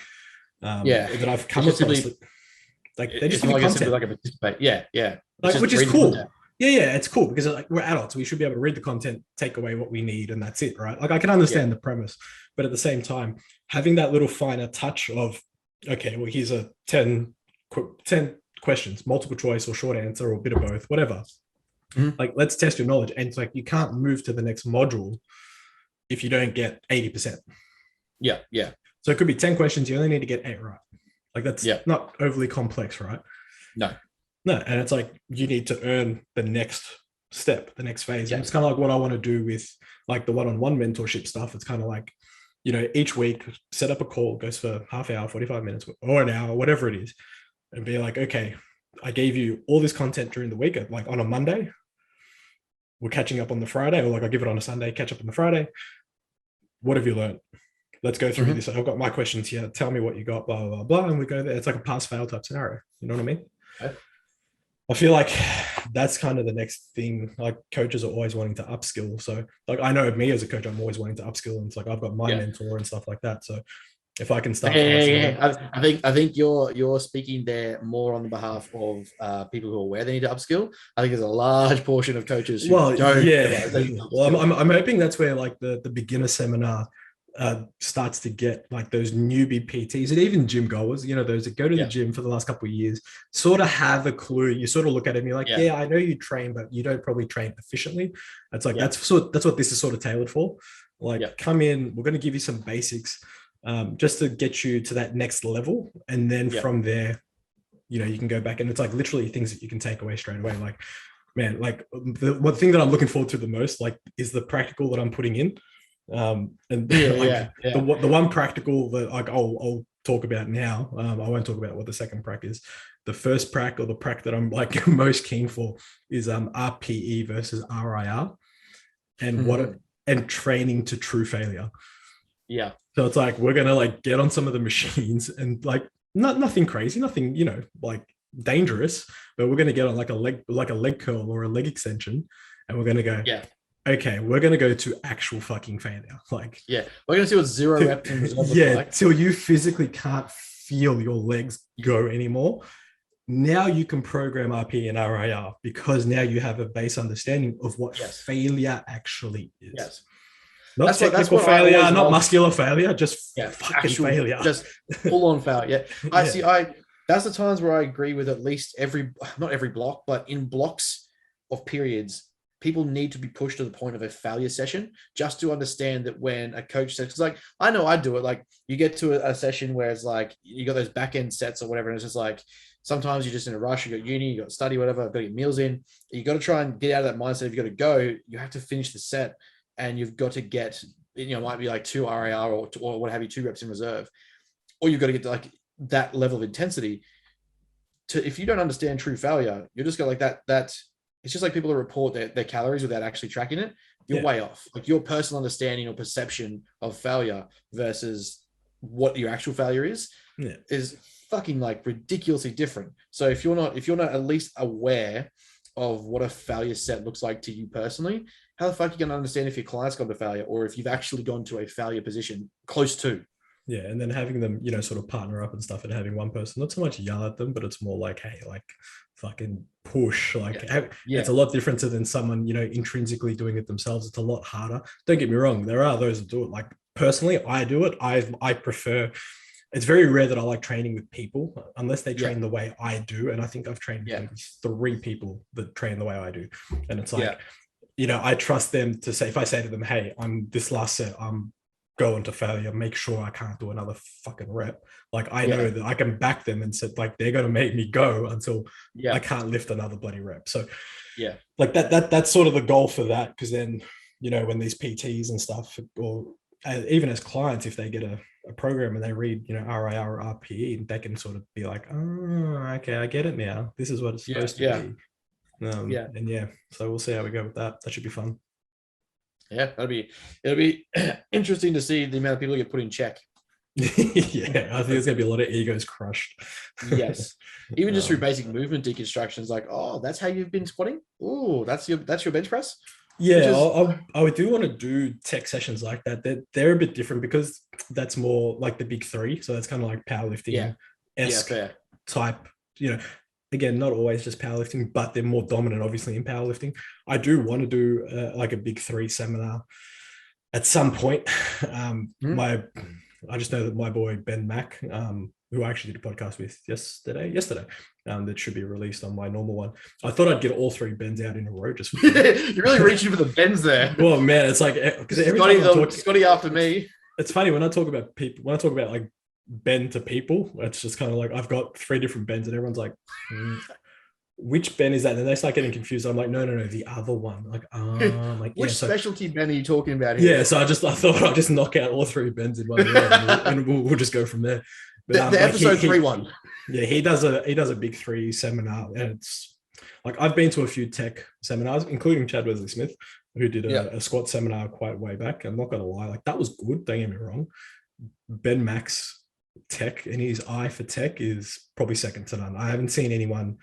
that I've come across. Like they just give you content. Like a participate. Yeah. Like, which is cool. Yeah, it's cool because like we're adults. We should be able to read the content, take away what we need, and that's it, right? Like I can understand the premise, but at the same time, having that little finer touch of, okay, well, here's a 10 questions, multiple choice or short answer or a bit of both, whatever. Like, let's test your knowledge. And it's like, you can't move to the next module if you don't get 80%. Yeah. So it could be 10 questions. You only need to get 8 right. Like that's not overly complex, right? No. And it's like, you need to earn the next step, the next phase. And it's kind of like what I want to do with like the one-on-one mentorship stuff. It's kind of like, each week set up a call, goes for half hour, 45 minutes or an hour, whatever it is. And be like, okay, I gave you all this content during the week, like on a Monday, we're catching up on the Friday, or like I give it on a Sunday, catch up on the Friday. What have you learned? Let's go through this. I've got my questions here. Tell me what you got, blah, blah, blah. And we go there. It's like a pass-fail type scenario. You know what I mean? Okay. I feel like that's kind of the next thing. Like coaches are always wanting to upskill. So like, I know me as a coach, I'm always wanting to upskill. And it's like, I've got my mentor and stuff like that. So if I can start. I think you're speaking there more on the behalf of people who are aware they need to upskill. I think there's a large portion of coaches who don't. Well, I'm hoping that's where like the beginner seminar starts to get like those newbie PTs and even gym goers, those that go to the gym for the last couple of years, sort of have a clue. You sort of look at it and you're like, I know you train, but you don't probably train efficiently. It's like, that's what this is sort of tailored for. Like, come in, we're going to give you some basics. Just to get you to that next level. And then from there, you can go back and it's like literally things that you can take away straight away. Like, man, like the one thing that I'm looking forward to the most, like, is the practical that I'm putting in. The one practical that like I'll talk about now. I won't talk about what the second prac is. The first prac, or the prac that I'm like most keen for, is RPE versus RIR, and and training to true failure. Yeah. So it's like, we're going to like get on some of the machines and like nothing crazy, nothing, like dangerous, but we're going to get on like a leg curl or a leg extension. And we're going to go, okay, we're going to go to actual fucking failure. Like, we're going to see what 0 reps like. Till you physically can't feel your legs go anymore. Now you can program RP and RIR because now you have a base understanding of what failure actually is. Yes. Not technical failure, not muscular failure, just fucking failure. Just full on failure. That's the times where I agree with at least not every block, but in blocks of periods, people need to be pushed to the point of a failure session just to understand that when a coach says, because like, I know I do it, like you get to a session where it's like, you got those back end sets or whatever. And it's just like, sometimes you're just in a rush, you got uni, you got to study, whatever, got to get meals in. You got to try and get out of that mindset. If you got to go, you have to finish the set. And you've got to get, might be like 2 RIR or what have you, 2 reps in reserve, or you've got to get to like that level of intensity. If you don't understand true failure, you're just got like that. It's just like people that report their calories without actually tracking it. You're way off. Like your personal understanding or perception of failure versus what your actual failure is fucking like ridiculously different. So if you're not at least aware of what a failure set looks like to you personally, how the fuck are you going to understand if your client's gone to failure or if you've actually gone to a failure position close to? Yeah. And then having them, sort of partner up and stuff, and having one person, not so much yell at them, but it's more like, hey, like fucking push. Like it's a lot different than someone, intrinsically doing it themselves. It's a lot harder. Don't get me wrong. There are those that do it. Like personally, I do it. I prefer. It's very rare that I like training with people unless they train the way I do. And I think I've trained maybe 3 people that train the way I do. And it's like, I trust them to say, if I say to them, hey, I'm this last set, I'm go into failure, make sure I can't do another fucking rep. Like I know that I can back them and said like they're going to make me go until I can't lift another bloody rep. So like that's sort of the goal for that, because then when these PTs and stuff, or even as clients, if they get a program and they read RIR or RPE, they can sort of be like, oh, okay, I get it now. This is what it's supposed to be. And so we'll see how we go with that. That should be fun. Yeah, it'll be interesting to see the amount of people get put in check. I think there's gonna be a lot of egos crushed. Yes, even just through basic movement deconstructions, like, oh, that's how you've been squatting. Oh, that's your bench press. Yeah, I do want to do tech sessions like that. They're a bit different because that's more like the big three. So that's kind of like powerlifting type. Again, not always just powerlifting, but they're more dominant, obviously, in powerlifting. I do want to do like a big three seminar at some point. I just know that my boy Ben Mack, who I actually did a podcast with yesterday, that should be released on my normal one. I thought I'd get all three Bens out in a row. Just you're really reaching for the Bens there. Well, man, it's like because every Scotty after me. It's funny when I talk about people. When I talk about like Ben to people, it's just kind of like I've got three different Bens, and everyone's like, which Ben is that? And then they start getting confused. I'm like, no, the other one. Like, which specialty Ben are you talking about here? Yeah, so I thought I'd just knock out all three Bens in one row, and we'll just go from there. But, the episode 3-1. Yeah, he does a big three seminar, and it's like I've been to a few tech seminars, including Chad Wesley-Smith, who did a squat seminar quite way back. I'm not gonna lie, like that was good. Don't get me wrong. Ben Mack's tech and his eye for tech is probably second to none. I haven't seen anyone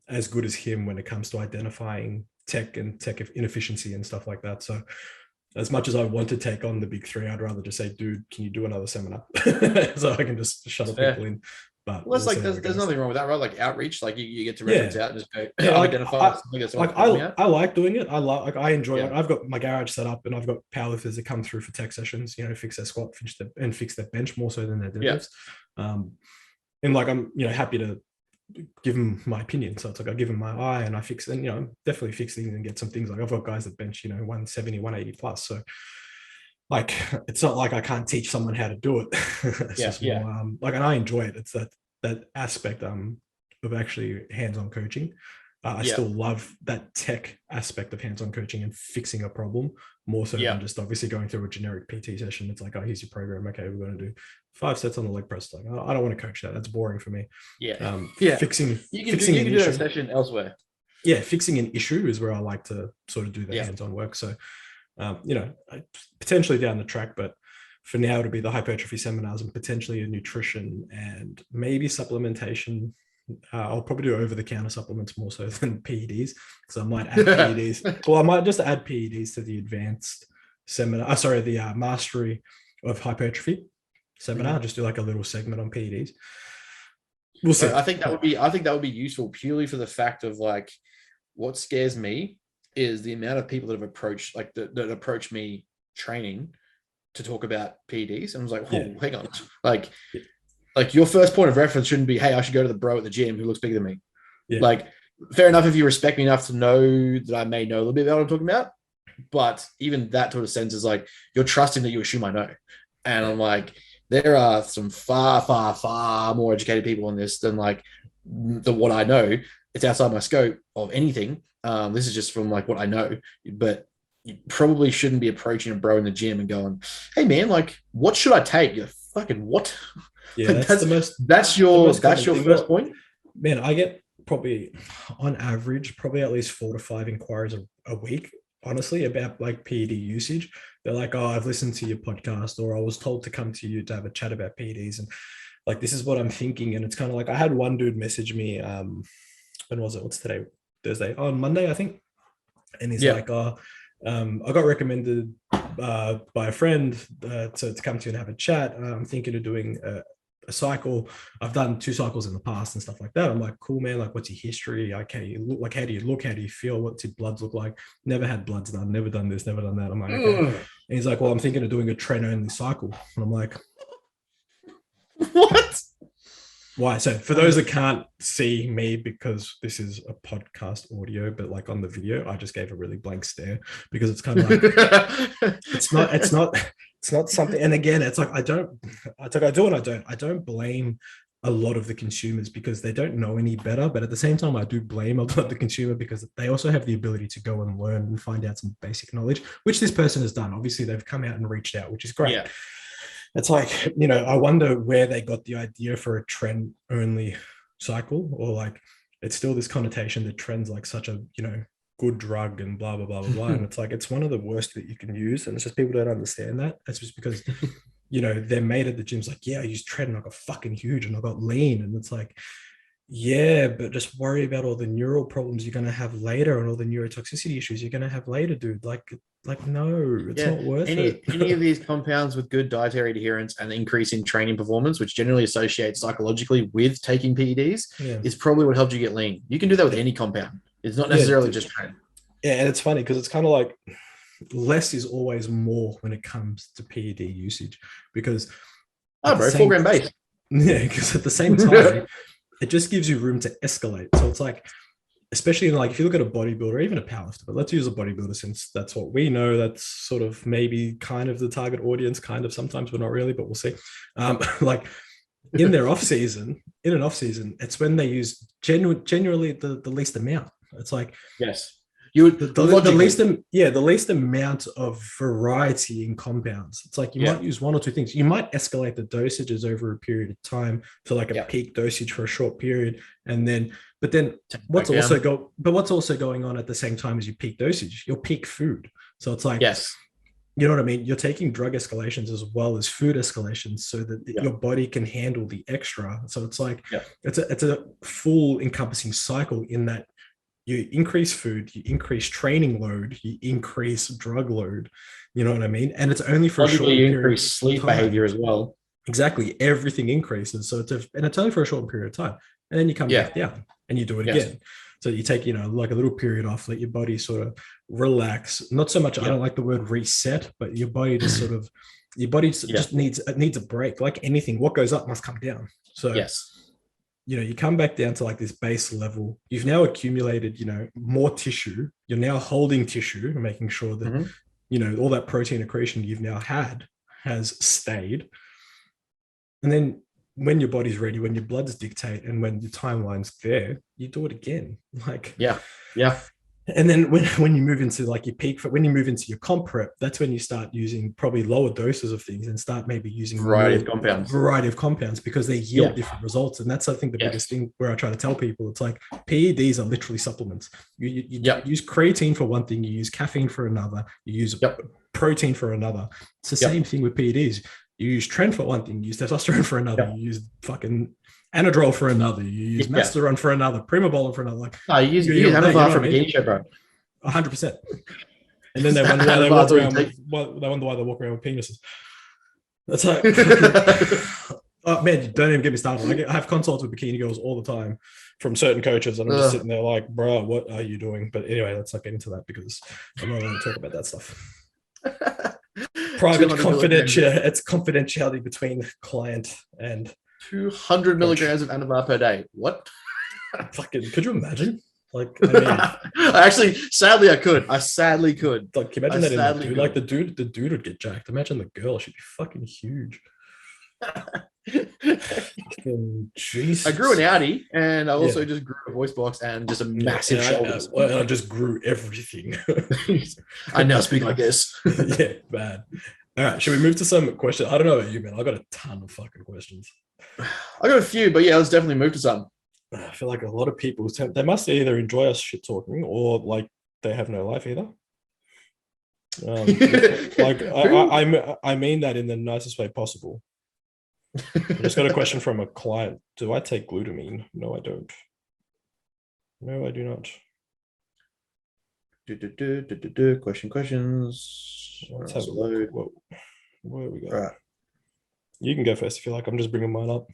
as good as him when it comes to identifying tech and tech inefficiency and stuff like that. So as much as I want to take on the big three, I'd rather just say, dude, can you do another seminar? So I can just shuttle people in. But well, it's like there's nothing wrong with that, right? Like outreach, like you get to reference out and just go identify. I like doing it. I enjoy it. I've got my garage set up and I've got powerlifters that come through for tech sessions, fix their squat, fix their bench more so than their deadlifts. And like I'm happy to give them my opinion. So it's like I give them my eye and I fix and definitely fix things and get some things. Like I've got guys that bench 170, 180 plus. So like it's not like I can't teach someone how to do it. It's just more, and I enjoy it. It's that aspect of actually hands-on coaching. I still love that tech aspect of hands-on coaching and fixing a problem more so than just obviously going through a generic PT session. It's like, oh, here's your program. Okay, we're going to do 5 sets on the leg press. Like, I don't want to coach that. That's boring for me. Fixing you can do a session elsewhere. Yeah, fixing an issue is where I like to sort of do the hands-on work. So, potentially down the track, but for now it'll be the hypertrophy seminars and potentially a nutrition and maybe supplementation. I'll probably do over-the-counter supplements more so than PEDs, because I might add PEDs. Well, I might just add PEDs to the advanced seminar. The mastery of hypertrophy seminar. Just do like a little segment on PEDs. We'll see. I think that would be useful purely for the fact of like what scares me is the amount of people that have approached that approach me training to talk about PEDs. And I was like, hang on, like your first point of reference shouldn't be, hey, I should go to the bro at the gym who looks bigger than me. Yeah. Like, fair enough if you respect me enough to know that I may know a little bit about what I'm talking about. But even that sort of sense is like, you're trusting that you assume I know. And I'm like, there are some far, far, far more educated people on this than what I know. It's outside my scope of anything. This is just from like what I know. But you probably shouldn't be approaching a bro in the gym and going, hey man, like, what should I take? You're fucking what? Yeah, that's your first point. Man, I get probably on average, at least 4 to 5 inquiries a week, honestly, about like PED usage. They're like, oh, I've listened to your podcast, or I was told to come to you to have a chat about PEDs. And like, this is what I'm thinking. And it's kind of like, I had one dude message me, when was it? What's today? Thursday? On Monday, I think. And he's like, I got recommended by a friend to come to you and have a chat. I'm thinking of doing a cycle. I've done 2 cycles in the past and stuff like that. I'm like, cool, man. Like, what's your history? Okay, you look, like, how do you look? How do you feel? What's your bloods look like? Never had bloods done. Never done this. Never done that. I'm like, okay. And he's like, well, I'm thinking of doing a trainer only cycle. And I'm like, what? Why? So for those that can't see me because this is a podcast audio, but like on the video, I just gave a really blank stare because it's kind of like it's not something. And again, it's like I do and I don't blame a lot of the consumers because they don't know any better. But at the same time, I do blame a lot of the consumer because they also have the ability to go and learn and find out some basic knowledge, which this person has done. Obviously, they've come out and reached out, which is great. Yeah. It's like, I wonder where they got the idea for a trend only cycle, or like it's still this connotation that trends like such a, good drug and blah, blah, blah, blah, blah. And it's like, it's one of the worst that you can use. And it's just people don't understand that. It's just because, they're made at the gyms like, yeah, I use trend and I got fucking huge and I got lean. And it's like, yeah, but just worry about all the neural problems you're going to have later and all the neurotoxicity issues you're going to have later, dude. Like no, it's not worth it. Any of these compounds with good dietary adherence and increase in training performance, which generally associates psychologically with taking PEDs, is probably what helped you get lean. You can do that with any compound. It's not necessarily just trend. Yeah, and it's funny because it's kind of like less is always more when it comes to PED usage because 4 gram base. Yeah, because at the same time, it just gives you room to escalate. So it's like, especially in like, if you look at a bodybuilder or even a powerlifter, but let's use a bodybuilder since that's what we know. That's sort of maybe kind of the target audience, kind of sometimes, but not really, but we'll see. Like in their off season, it's when they use generally the least amount. It's like, yes. The least amount of variety in compounds. It's like you might use one or two things. You might escalate the dosages over a period of time to like a peak dosage for a short period, but then what's also going on at the same time as your peak dosage? Your peak food. So it's like, yes, you know what I mean? You're taking drug escalations as well as food escalations so that your body can handle the extra. So it's like it's a full encompassing cycle in that. You increase food, you increase training load, you increase drug load. You know what I mean? And it's only for a short period. You increase sleep behavior as well. Exactly. Everything increases. So it's only for a short period of time. And then you come back down and you do it again. So you take, like a little period off, let your body sort of relax. Not so much, I don't like the word reset, but your body just sort of, just needs a break. Like anything, what goes up must come down. So you come back down to like this base level. You've now accumulated, more tissue. You're now holding tissue and making sure that, all that protein accretion you've now had has stayed. And then when your body's ready, when your blood's dictate and when your timeline's there, you do it again. Like, And then when you move into like your peak, when you move into your comp prep, that's when you start using probably lower doses of things and start maybe using variety of compounds because they yield different results. And that's, I think, the biggest thing where I try to tell people, it's like PEDs are literally supplements. You use creatine for one thing, you use caffeine for another, you use protein for another. It's the same thing with PEDs. You use tren for one thing, you use testosterone for another, you use fucking anadrol for another, you use masteron for another, primobolan for another. Like, you use anadrol for a bikini show, bro. 100%. And then they wonder why they walk around with penises. That's like, oh man, don't even get me started. I have consults with bikini girls all the time from certain coaches, and I'm just sitting there like, bro, what are you doing? But anyway, let's not get into that because I'm not going to talk about that stuff. Private confidentiality. It's confidentiality between the client and 200 milligrams of anavar per day. What? Fucking, could you imagine? Like, I mean, sadly, I could. I sadly could. Like, can you imagine that in the dude? Like, the dude would get jacked. Imagine the girl; she'd be fucking huge. Jesus. I grew an Audi, and I also just grew a voice box and just a massive shoulders. I just grew everything. I now speak like this. Yeah, bad. All right, should we move to some questions? I don't know about you, man. I got a ton of fucking questions. I got a few, but let's definitely move to some. I feel like a lot of people, they must either enjoy us shit talking or like they have no life either. Like I mean that in the nicest way possible. I just got a question from a client. Do I take glutamine? No, I don't. No, I do not. Questions. Let's have a look. Where we go? All right. You can go first if you like. I'm just bringing mine up.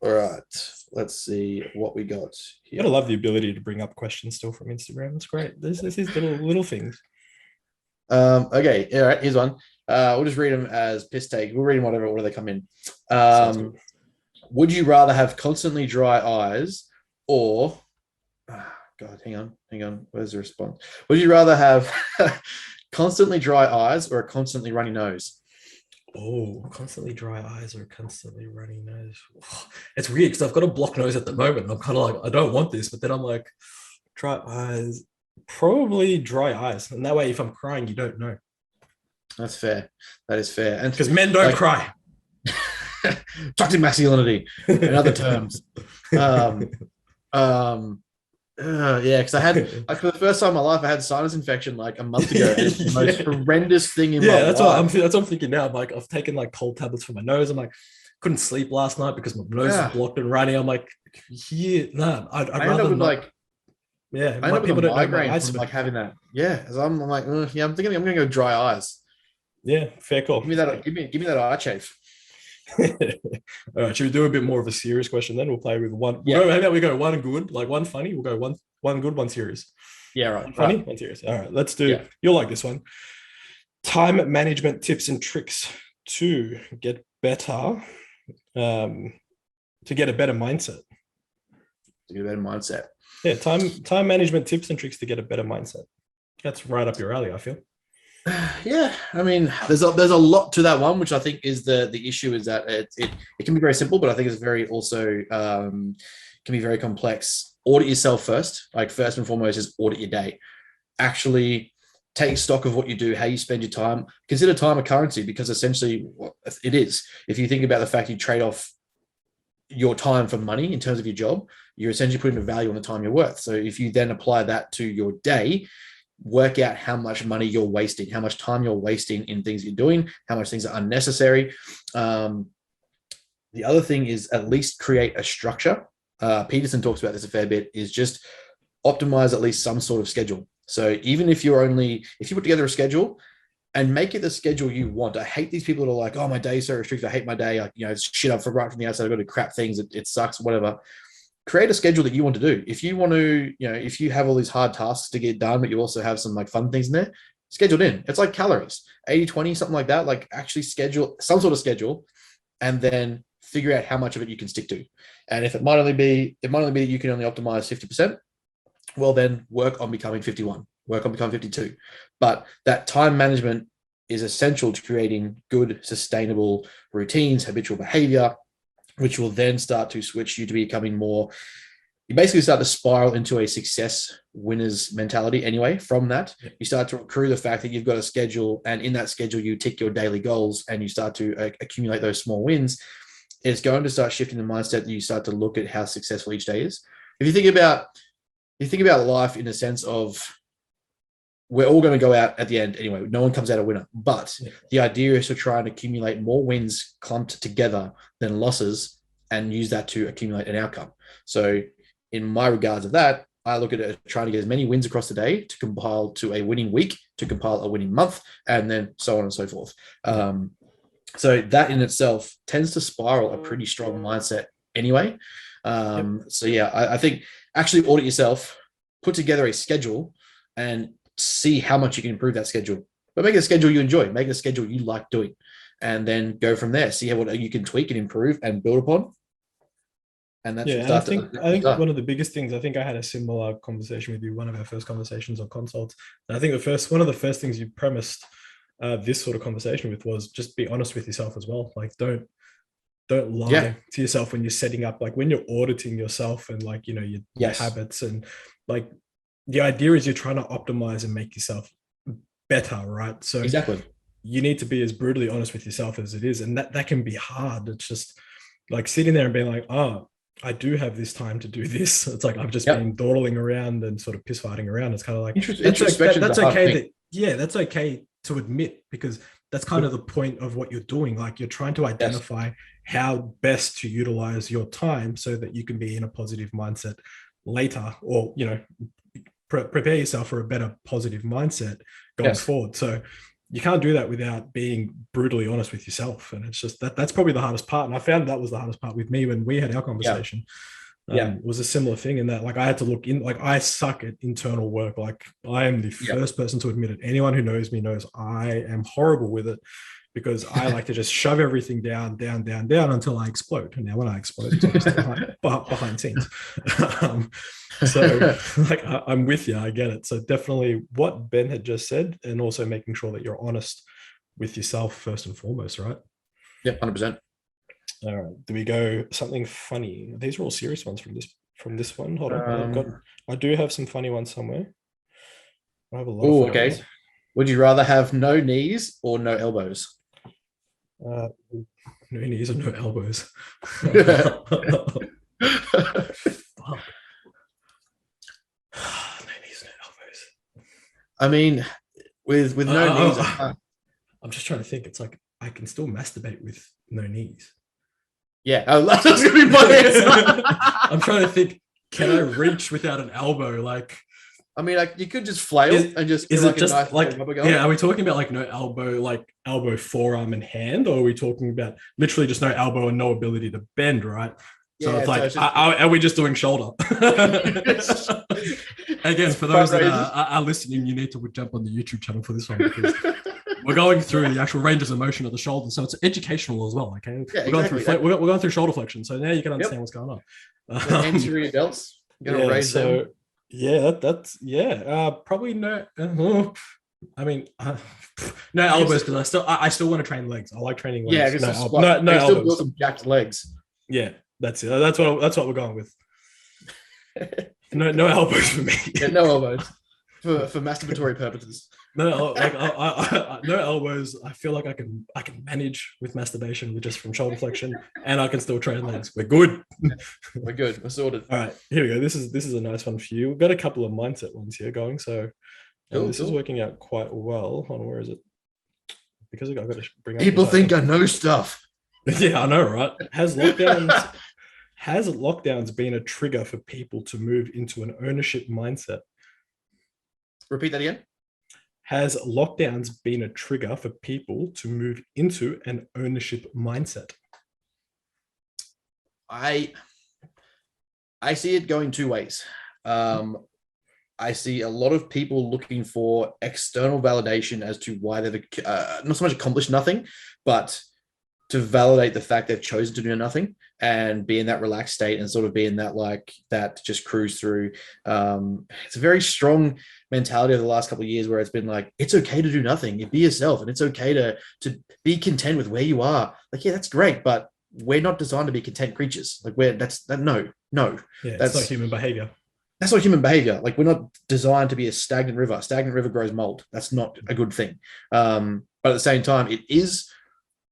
All right. Let's see what we got here. I love the ability to bring up questions still from Instagram. It's great. This is little things. Okay. All right. Here's one. We'll just read them as piss take. We'll read them whatever order they come in. would you rather have constantly dry eyes or God, hang on. Where's the response? Would you rather have constantly dry eyes or a constantly runny nose? Oh, constantly dry eyes or constantly runny nose. It's weird because I've got a blocked nose at the moment. I'm kind of like, I don't want this, but then I'm like, dry eyes, probably dry eyes. And that way, if I'm crying, you don't know. That's fair. That is fair. And because men don't cry. Toxic masculinity in other terms. Yeah, because I had like for the first time in my life, I had sinus infection like a month ago. It's the most horrendous thing in my that's life. that's what I'm thinking now. I'm like, I've taken like cold tablets for my nose. I'm like, couldn't sleep last night because my nose is blocked and running. I'm like, I'd rather with not. like, yeah, I end up with a migraine from like like having that. Yeah, as I'm like, yeah, I'm thinking I'm gonna go dry eyes. Yeah, fair call. Give me that eye chafe. All right, should we do a bit more of a serious question then? We'll play with one. Yeah. How about we go one good, like one funny? We'll go one good, one serious. Yeah, right. One funny, one serious. All right, let's do. Yeah. You'll like this one. Time management tips and tricks to get better, to get a better mindset. To get a better mindset. Yeah, time management tips and tricks to get a better mindset. That's right up your alley, I feel. Yeah, I mean, there's a lot to that one, which I think is the issue is that it can be very simple, but I think it's very also can be very complex. Audit yourself first. Like first and foremost is audit your day. Actually take stock of what you do, how you spend your time. Consider time a currency because essentially it is. If you think about the fact you trade off your time for money in terms of your job, you're essentially putting a value on the time you're worth. So if you then apply that to your day, work out how much money you're wasting, how much time you're wasting in things you're doing, how much things are unnecessary. The other thing is at least create a structure. Peterson talks about this a fair bit, is just optimize at least some sort of schedule. So even if if you put together a schedule and make it the schedule you want. I hate these people that are like, oh, my day is so restricted. I hate my day. It's shit up right from the outside. I've got to do crap things. It sucks, whatever. Create a schedule that you want to do. If you want to, if you have all these hard tasks to get done, but you also have some like fun things in there, scheduled in. It's like calories, 80-20, something like that. Like actually schedule some sort of schedule and then figure out how much of it you can stick to. And if it might only be that you can only optimize 50%, well, then work on becoming 51, work on becoming 52. But that time management is essential to creating good, sustainable routines, habitual behavior, which will then start to switch you to becoming more, you basically start to spiral into a success winners mentality anyway. From that, you start to accrue the fact that you've got a schedule, and in that schedule, you tick your daily goals and you start to accumulate those small wins. It's going to start shifting the mindset that you start to look at how successful each day is. If you think about life in the sense of we're all going to go out at the end anyway. No one comes out a winner. But the idea is to try and accumulate more wins clumped together than losses and use that to accumulate an outcome. So in my regards of that, I look at it trying to get as many wins across the day to compile to a winning week, to compile a winning month, and then so on and so forth. So that in itself tends to spiral a pretty strong mindset anyway. So yeah, I think actually audit yourself, put together a schedule, and see how much you can improve that schedule. But make a schedule you enjoy, make a schedule you like doing, and then go from there. See what you can tweak and improve and build upon. And that's I think one of the biggest things, I think I had a similar conversation with you, one of our first conversations on consults. And I think one of the first things you premised this sort of conversation with was just be honest with yourself as well. Like don't lie to yourself when you're setting up, like when you're auditing yourself and like, your habits, and like the idea is you're trying to optimize and make yourself better, right? So exactly, you need to be as brutally honest with yourself as it is. And that can be hard. It's just like sitting there and being like, oh, I do have this time to do this. It's like I've just been dawdling around and sort of piss fighting around. It's kind of like that's okay. That's okay to admit, because that's kind of the point of what you're doing. Like you're trying to identify how best to utilize your time so that you can be in a positive mindset later, or prepare yourself for a better positive mindset going forward. So you can't do that without being brutally honest with yourself. And it's just that's probably the hardest part. And I found that was the hardest part with me when we had our conversation. It was a similar thing in that, like, I had to look in, like, I suck at internal work. Like I am the first person to admit it. Anyone who knows me knows I am horrible with it, because I like to just shove everything down until I explode. And now when I explode, it's obviously behind scenes. So like I'm with you, I get it. So definitely what Ben had just said, and also making sure that you're honest with yourself first and foremost, right? Yeah, 100%. All right. Do we go something funny? These are all serious ones from this one. Hold on. I do have some funny ones somewhere. I have a lot of funny okay. ones. Would you rather have no knees or no elbows? No knees or no elbows. Fuck. No knees, no elbows. I mean, with no knees, I'm just trying to think. It's like I can still masturbate with no knees. Yeah, that's gonna be my answer. I'm trying to think. Can I reach without an elbow? Like, I mean, like you could just flail and just is like it just a nice like yeah? Are we talking about like no elbow, like elbow, forearm, and hand, or are we talking about literally just no elbow and no ability to bend? Right. So yeah, it's like, are we just doing shoulder? Again, for those that are listening, you need to jump on the YouTube channel for this one because we're going through the actual ranges of motion of the shoulder, so it's educational as well. Okay, yeah, we're going through shoulder flexion, so now you can understand what's going on. Anterior delts. Raise them. Yeah, that's probably no. I mean, no elbows because I still want to train legs. I like training legs. Yeah, no elbows. Still build some jacked legs. Yeah, that's it. That's what we're going with. No elbows for me. Yeah, no elbows for masturbatory purposes. No, like no elbows. I feel like I can manage with masturbation with just from shoulder flexion, and I can still train legs. We're good. We're good. We're sorted. All right, here we go. This is a nice one for you. We've got a couple of mindset ones here going. So this is working out quite well. Hold on, where is it? Because I've got to bring up. People think I know stuff. Yeah, I know, right? Has lockdowns been a trigger for people to move into an ownership mindset? Repeat that again. Has lockdowns been a trigger for people to move into an ownership mindset? I see it going two ways. I see a lot of people looking for external validation as to why they've not so much accomplished nothing, but to validate the fact they've chosen to do nothing and be in that relaxed state and sort of be in that like that just cruise through. It's a very strong mentality of the last couple of years where it's been like, it's okay to do nothing. You be yourself and it's okay to be content with where you are. Like, yeah, that's great, but we're not designed to be content creatures. Like no. Yeah, that's not human behavior. That's not human behavior. Like we're not designed to be a stagnant river. Stagnant river grows mold. That's not a good thing. But at the same time, it is,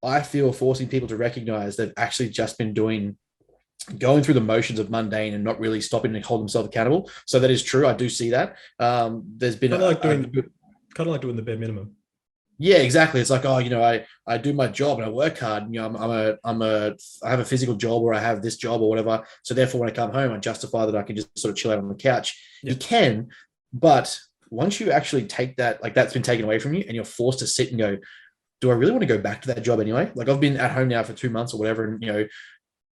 I feel, forcing people to recognize they've actually just been going through the motions of mundane and not really stopping to hold themselves accountable. So that is true. I do see that. There's been kind of like doing the bare minimum. Yeah, exactly. It's like, oh, I do my job and I work hard. I have a physical job or I have this job or whatever. So therefore, when I come home, I justify that I can just sort of chill out on the couch. Yep. You can, but once you actually take that, like that's been taken away from you and you're forced to sit and go, do I really want to go back to that job anyway? Like I've been at home now for 2 months or whatever. And,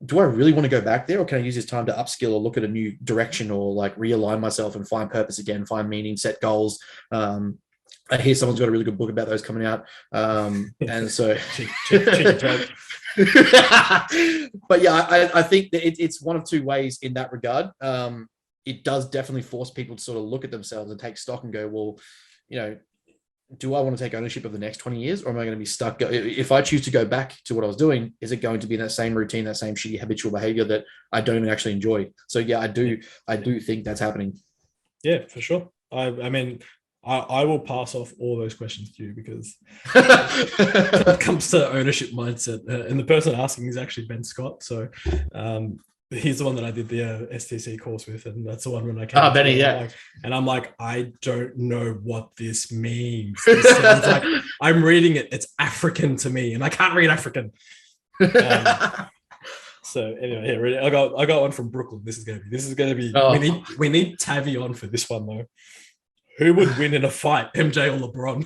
do I really want to go back there or can I use this time to upskill or look at a new direction or like realign myself and find purpose again, find meaning, set goals? I hear someone's got a really good book about those coming out. And so, but yeah, I think that it's one of two ways in that regard. It does definitely force people to sort of look at themselves and take stock and go, well, do I want to take ownership of the next 20 years or am I going to be stuck? If I choose to go back to what I was doing, is it going to be that same routine, that same shitty habitual behavior that I don't even actually enjoy? So yeah, I do think that's happening. Yeah, for sure. I mean, I will pass off all those questions to you because it comes to ownership mindset. And the person asking is actually Ben Scott. So he's the one that I did the STC course with. And that's the one when I came. Oh, Benny, yeah. I'm like, I don't know what this means. This sounds like I'm reading it. It's African to me and I can't read African. So anyway, here, I got one from Brooklyn. This is gonna be. Oh. We need Tavi on for this one though. Who would win in a fight, MJ or LeBron?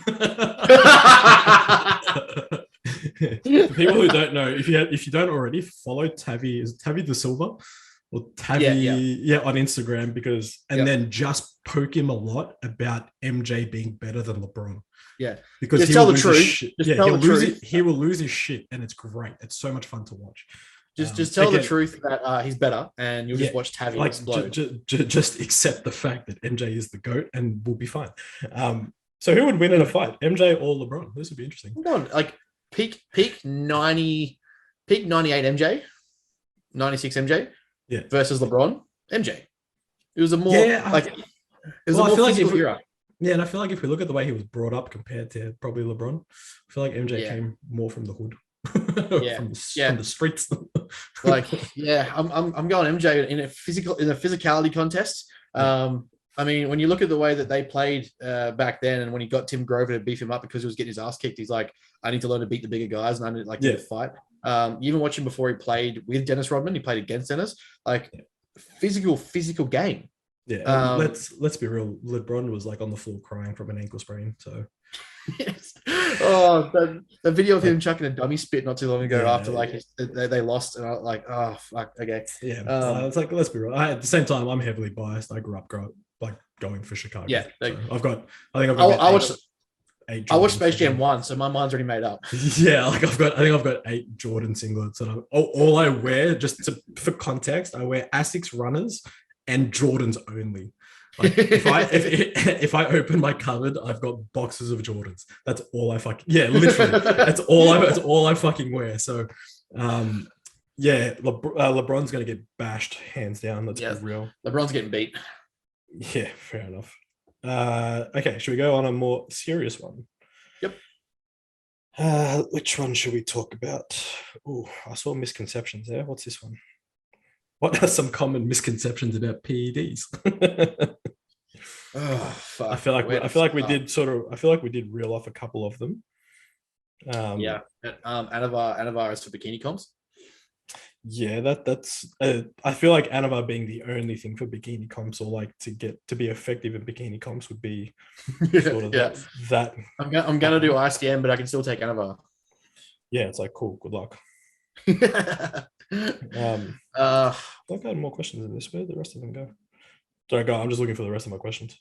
For people who don't know, if you don't already, follow Tavi. Is Tavi De Silva? or Tavi, on Instagram then just poke him a lot about MJ being better than LeBron. Yeah, because just he tell will the lose truth. his shit. Just Yeah, tell the truth. He will lose his shit, and it's great. It's so much fun to watch. Just tell the truth that he's better, and you'll just watch Tavi explode. Just accept the fact that MJ is the GOAT, and we'll be fine. So who would win in a fight, MJ or LeBron? This would be interesting. Come on, like peak 98 MJ, 96 MJ, versus LeBron MJ. It was a more I feel like era. Yeah, and I feel like if we look at the way he was brought up compared to probably LeBron, I feel like MJ came more from the hood, from the streets. I'm going MJ in a physicality contest. I mean, when you look at the way that they played back then, and when he got Tim Grover to beef him up because he was getting his ass kicked, he's like, I need to learn to beat the bigger guys, and I need to fight. You even watch him before he played with Dennis Rodman. He played against Dennis, physical game. Yeah, let's be real. LeBron was like on the floor crying from an ankle sprain. So, yes. Oh, the video of him chucking a dummy spit not too long ago after they lost, and I was like, oh fuck, okay. Yeah, it's like, let's be real. At the same time, I'm heavily biased. I grew up going for Chicago. Yeah, so I watched Space Jam 1, so my mind's already made up. Yeah, I've got 8 Jordan singlets, and all I wear, for context, I wear Asics runners and Jordans only. Like if I open my cupboard, I've got boxes of Jordans. That's all I literally. That's all I fucking wear. So, LeBron's gonna get bashed hands down. Let's be real. LeBron's getting beat. Yeah, fair enough. Okay, should we go on a more serious one? Yep. Which one should we talk about? Oh, I saw misconceptions there. What's this one? What are some common misconceptions about PEDs? Oh, fuck. I feel like we did reel off a couple of them. Anavar for bikini comps. Yeah, that's. I feel like Anavar being the only thing for bikini comps, or like to be effective in bikini comps, would be sort of that. I'm gonna do ICM, but I can still take Anavar. Yeah, it's like cool. Good luck. I had more questions in this. Where did the rest of them go? Sorry, go. I'm just looking for the rest of my questions.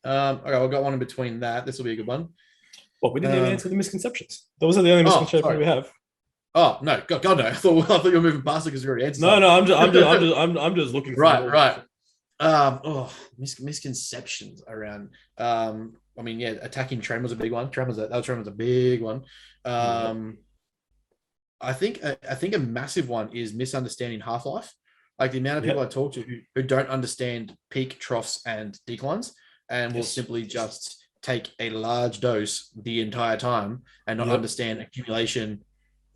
Okay, I've got one in between that. This will be a good one. What, we didn't even answer the misconceptions. Those are the only misconceptions we have. Oh no, God no! I thought you were moving past it because we already answered. No, I'm just looking for right. Misconceptions around. Attacking Trem was a big one. Trem was a big one. I think a massive one is misunderstanding half-life. Like the amount of people I talk to who don't understand peak, troughs, and declines, and will simply just take a large dose the entire time and not understand accumulation,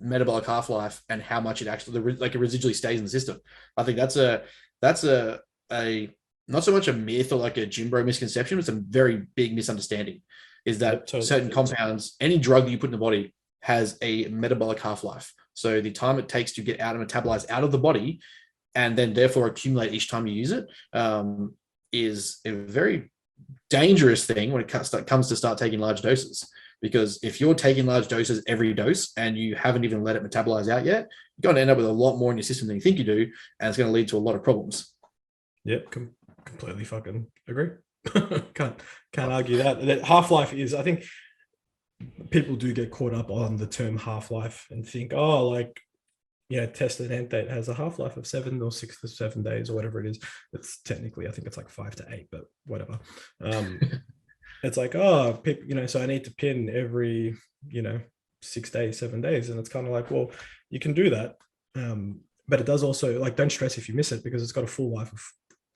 metabolic half-life, and how much it actually it residually stays in the system. I think that's a not so much a myth or like a gym bro misconception, it's a very big misunderstanding. Is that certain compounds, any drug that you put in the body, has a metabolic half-life. So the time it takes to get out and metabolize out of the body, and then therefore accumulate each time you use it, is a very dangerous thing when it comes to start taking large doses. Because if you're taking large doses every dose and you haven't even let it metabolize out yet, you're going to end up with a lot more in your system than you think you do, and it's going to lead to a lot of problems. Yep, completely fucking agree. Can't argue that. Half-life is, I think, people do get caught up on the term half-life and think, Tested has a half-life of 7 or 6 to 7 days or whatever it is. It's technically, I think it's like 5 to 8, but whatever. It's like, people, so I need to pin every, 6 days, 7 days. And it's kind of like, well, you can do that. But it does also, like, don't stress if you miss it, because it's got a full life of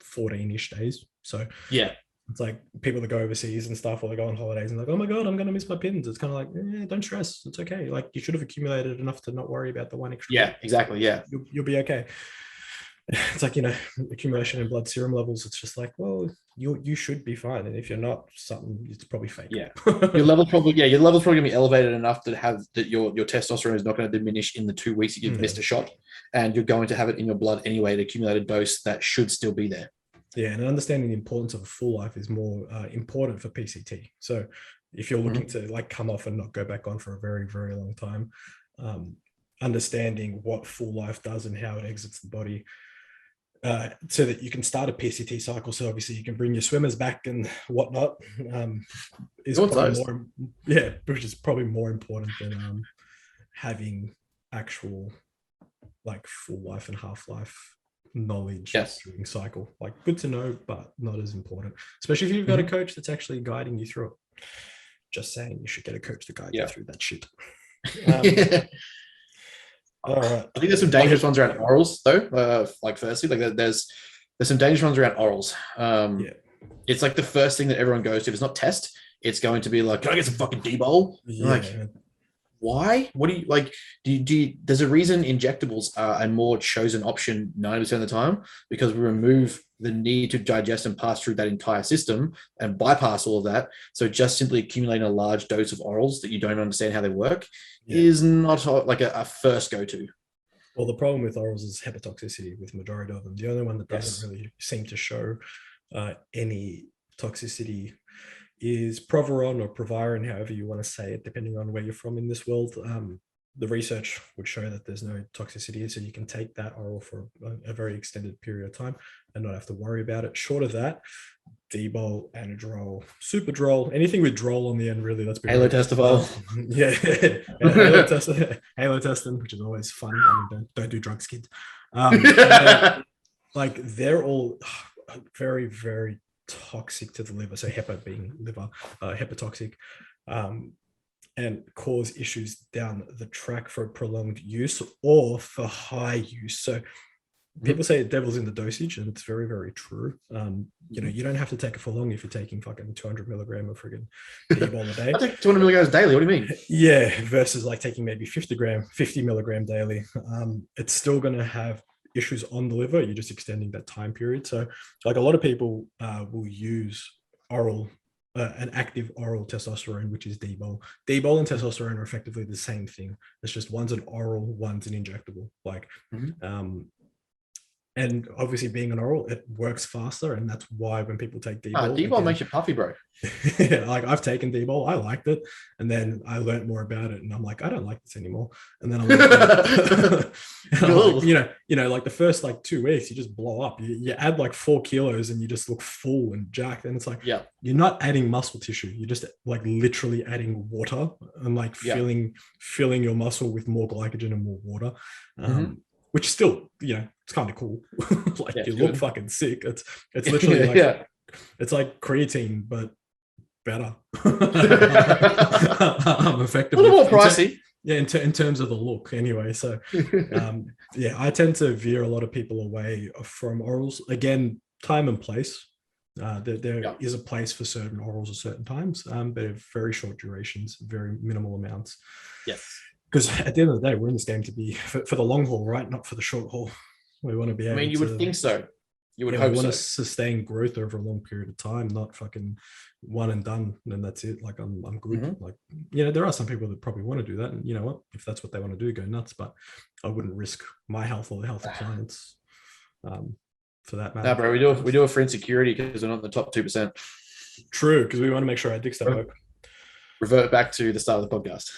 14-ish days. So it's like people that go overseas and stuff, or they go on holidays and like, oh my God, I'm going to miss my pins. It's kind of like, don't stress. It's okay. Like, you should have accumulated enough to not worry about the one extra. Yeah, exactly. Yeah. You'll be okay. It's like, accumulation in blood serum levels. It's just like, well, you should be fine. And if you're not, it's probably fake. Yeah. Your level's probably going to be elevated enough to have that your testosterone is not going to diminish in the 2 weeks you've missed a shot. And you're going to have it in your blood anyway, an accumulated dose that should still be there. Yeah, and understanding the importance of a full life is more important for PCT. So if you're looking to like come off and not go back on for a very, very long time, understanding what full life does and how it exits the body so that you can start a PCT cycle. So obviously you can bring your swimmers back and whatnot. Is probably more, which is probably more important than having actual like full life and half life knowledge during cycle. Like good to know, but not as important, especially if you've got a coach that's actually guiding you through it. Just saying, you should get a coach to guide you through that shit. All right. I think there's some dangerous ones around orals though. Like firstly, like there's some dangerous ones around orals. It's like the first thing that everyone goes to. If it's not test, it's going to be like, can I get some fucking D-bol? Like, why? What do you like? Do you there's a reason injectables are a more chosen option 90% of the time, because we remove the need to digest and pass through that entire system and bypass all of that. So just simply accumulating a large dose of orals that you don't understand how they work is not like a first go-to. Well, the problem with orals is hepatotoxicity with majority of them. The only one that doesn't really seem to show any toxicity is Proveron or Proviron, however you want to say it, depending on where you're from in this world. The research would show that there's no toxicity, so you can take that oral for a very extended period of time and not have to worry about it. Short of that, D-bol, Anadrol, Superdrol, anything with drol on the end, really. Let's be Halotestifol. Halotestin, which is always fun. I mean, don't do drugs, kids. Like they're all very, very toxic to the liver. So hepa being liver, hepatotoxic. And cause issues down the track for prolonged use or for high use. So people say the devil's in the dosage, and it's very, very true. You know, you don't have to take it for long if you're taking fucking 200 milligram of friggin' D-bol a day. I take 200 milligrams daily. What do you mean? Yeah, versus like taking maybe 50 milligram daily. It's still going to have issues on the liver. You're just extending that time period. So like a lot of people will use an active oral testosterone, which is D-bol. D-bol and testosterone are effectively the same thing. It's just one's an oral, one's an injectable. Like, and obviously being an oral, it works faster, and that's why when people take D-bol, D-bol makes you puffy, bro. Like I've taken D-bol, I liked it, and then I learned more about it, and I'm like, I don't like this anymore. And then I'm like, you know, like the first like 2 weeks, you just blow up. You add like 4 kilos, and you just look full and jacked. And it's like, you're not adding muscle tissue. You're just like literally adding water and like filling your muscle with more glycogen and more water. Which still, you know, it's kind of cool. Like you look fucking sick. It's literally like it's like creatine, but better. Effectively. A little more pricey. In terms of the look, anyway. So, I tend to veer a lot of people away from orals. Again, time and place. There is a place for certain orals at certain times, but at very short durations, very minimal amounts. Yes. Because at the end of the day, we're in this game to be for the long haul, right? Not for the short haul. We want to be able you would think so. You would hope we want so. to sustain growth over a long period of time, not fucking one and done, and that's it. Like I'm good. Like, you know, there are some people that probably want to do that, and you know what? If that's what they want to do, go nuts. But I wouldn't risk my health or the health of clients for that matter. No, bro, we do it for insecurity because we're not in the top 2%. True, because we want to make sure our dicks don't work. Revert back to the start of the podcast.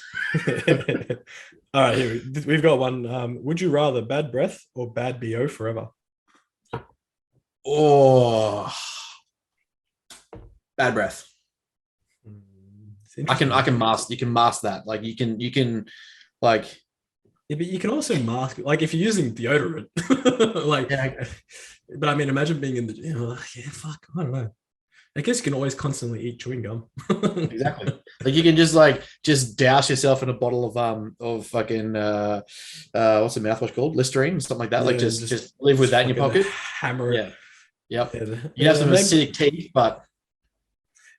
All right, here we've got one. Would you rather bad breath or bad BO forever? Oh, bad breath. I can mask. You can mask that. Like you can like. Yeah, but you can also mask, like if you're using deodorant, like. But I mean, imagine being in the fuck. I don't know. I guess you can always constantly eat chewing gum. Exactly. Like you can just douse yourself in a bottle of fucking what's the mouthwash called? Listerine, something like that. Like just live with that in your pocket. Hammer it. Yeah. Yep. You have some acidic teeth, but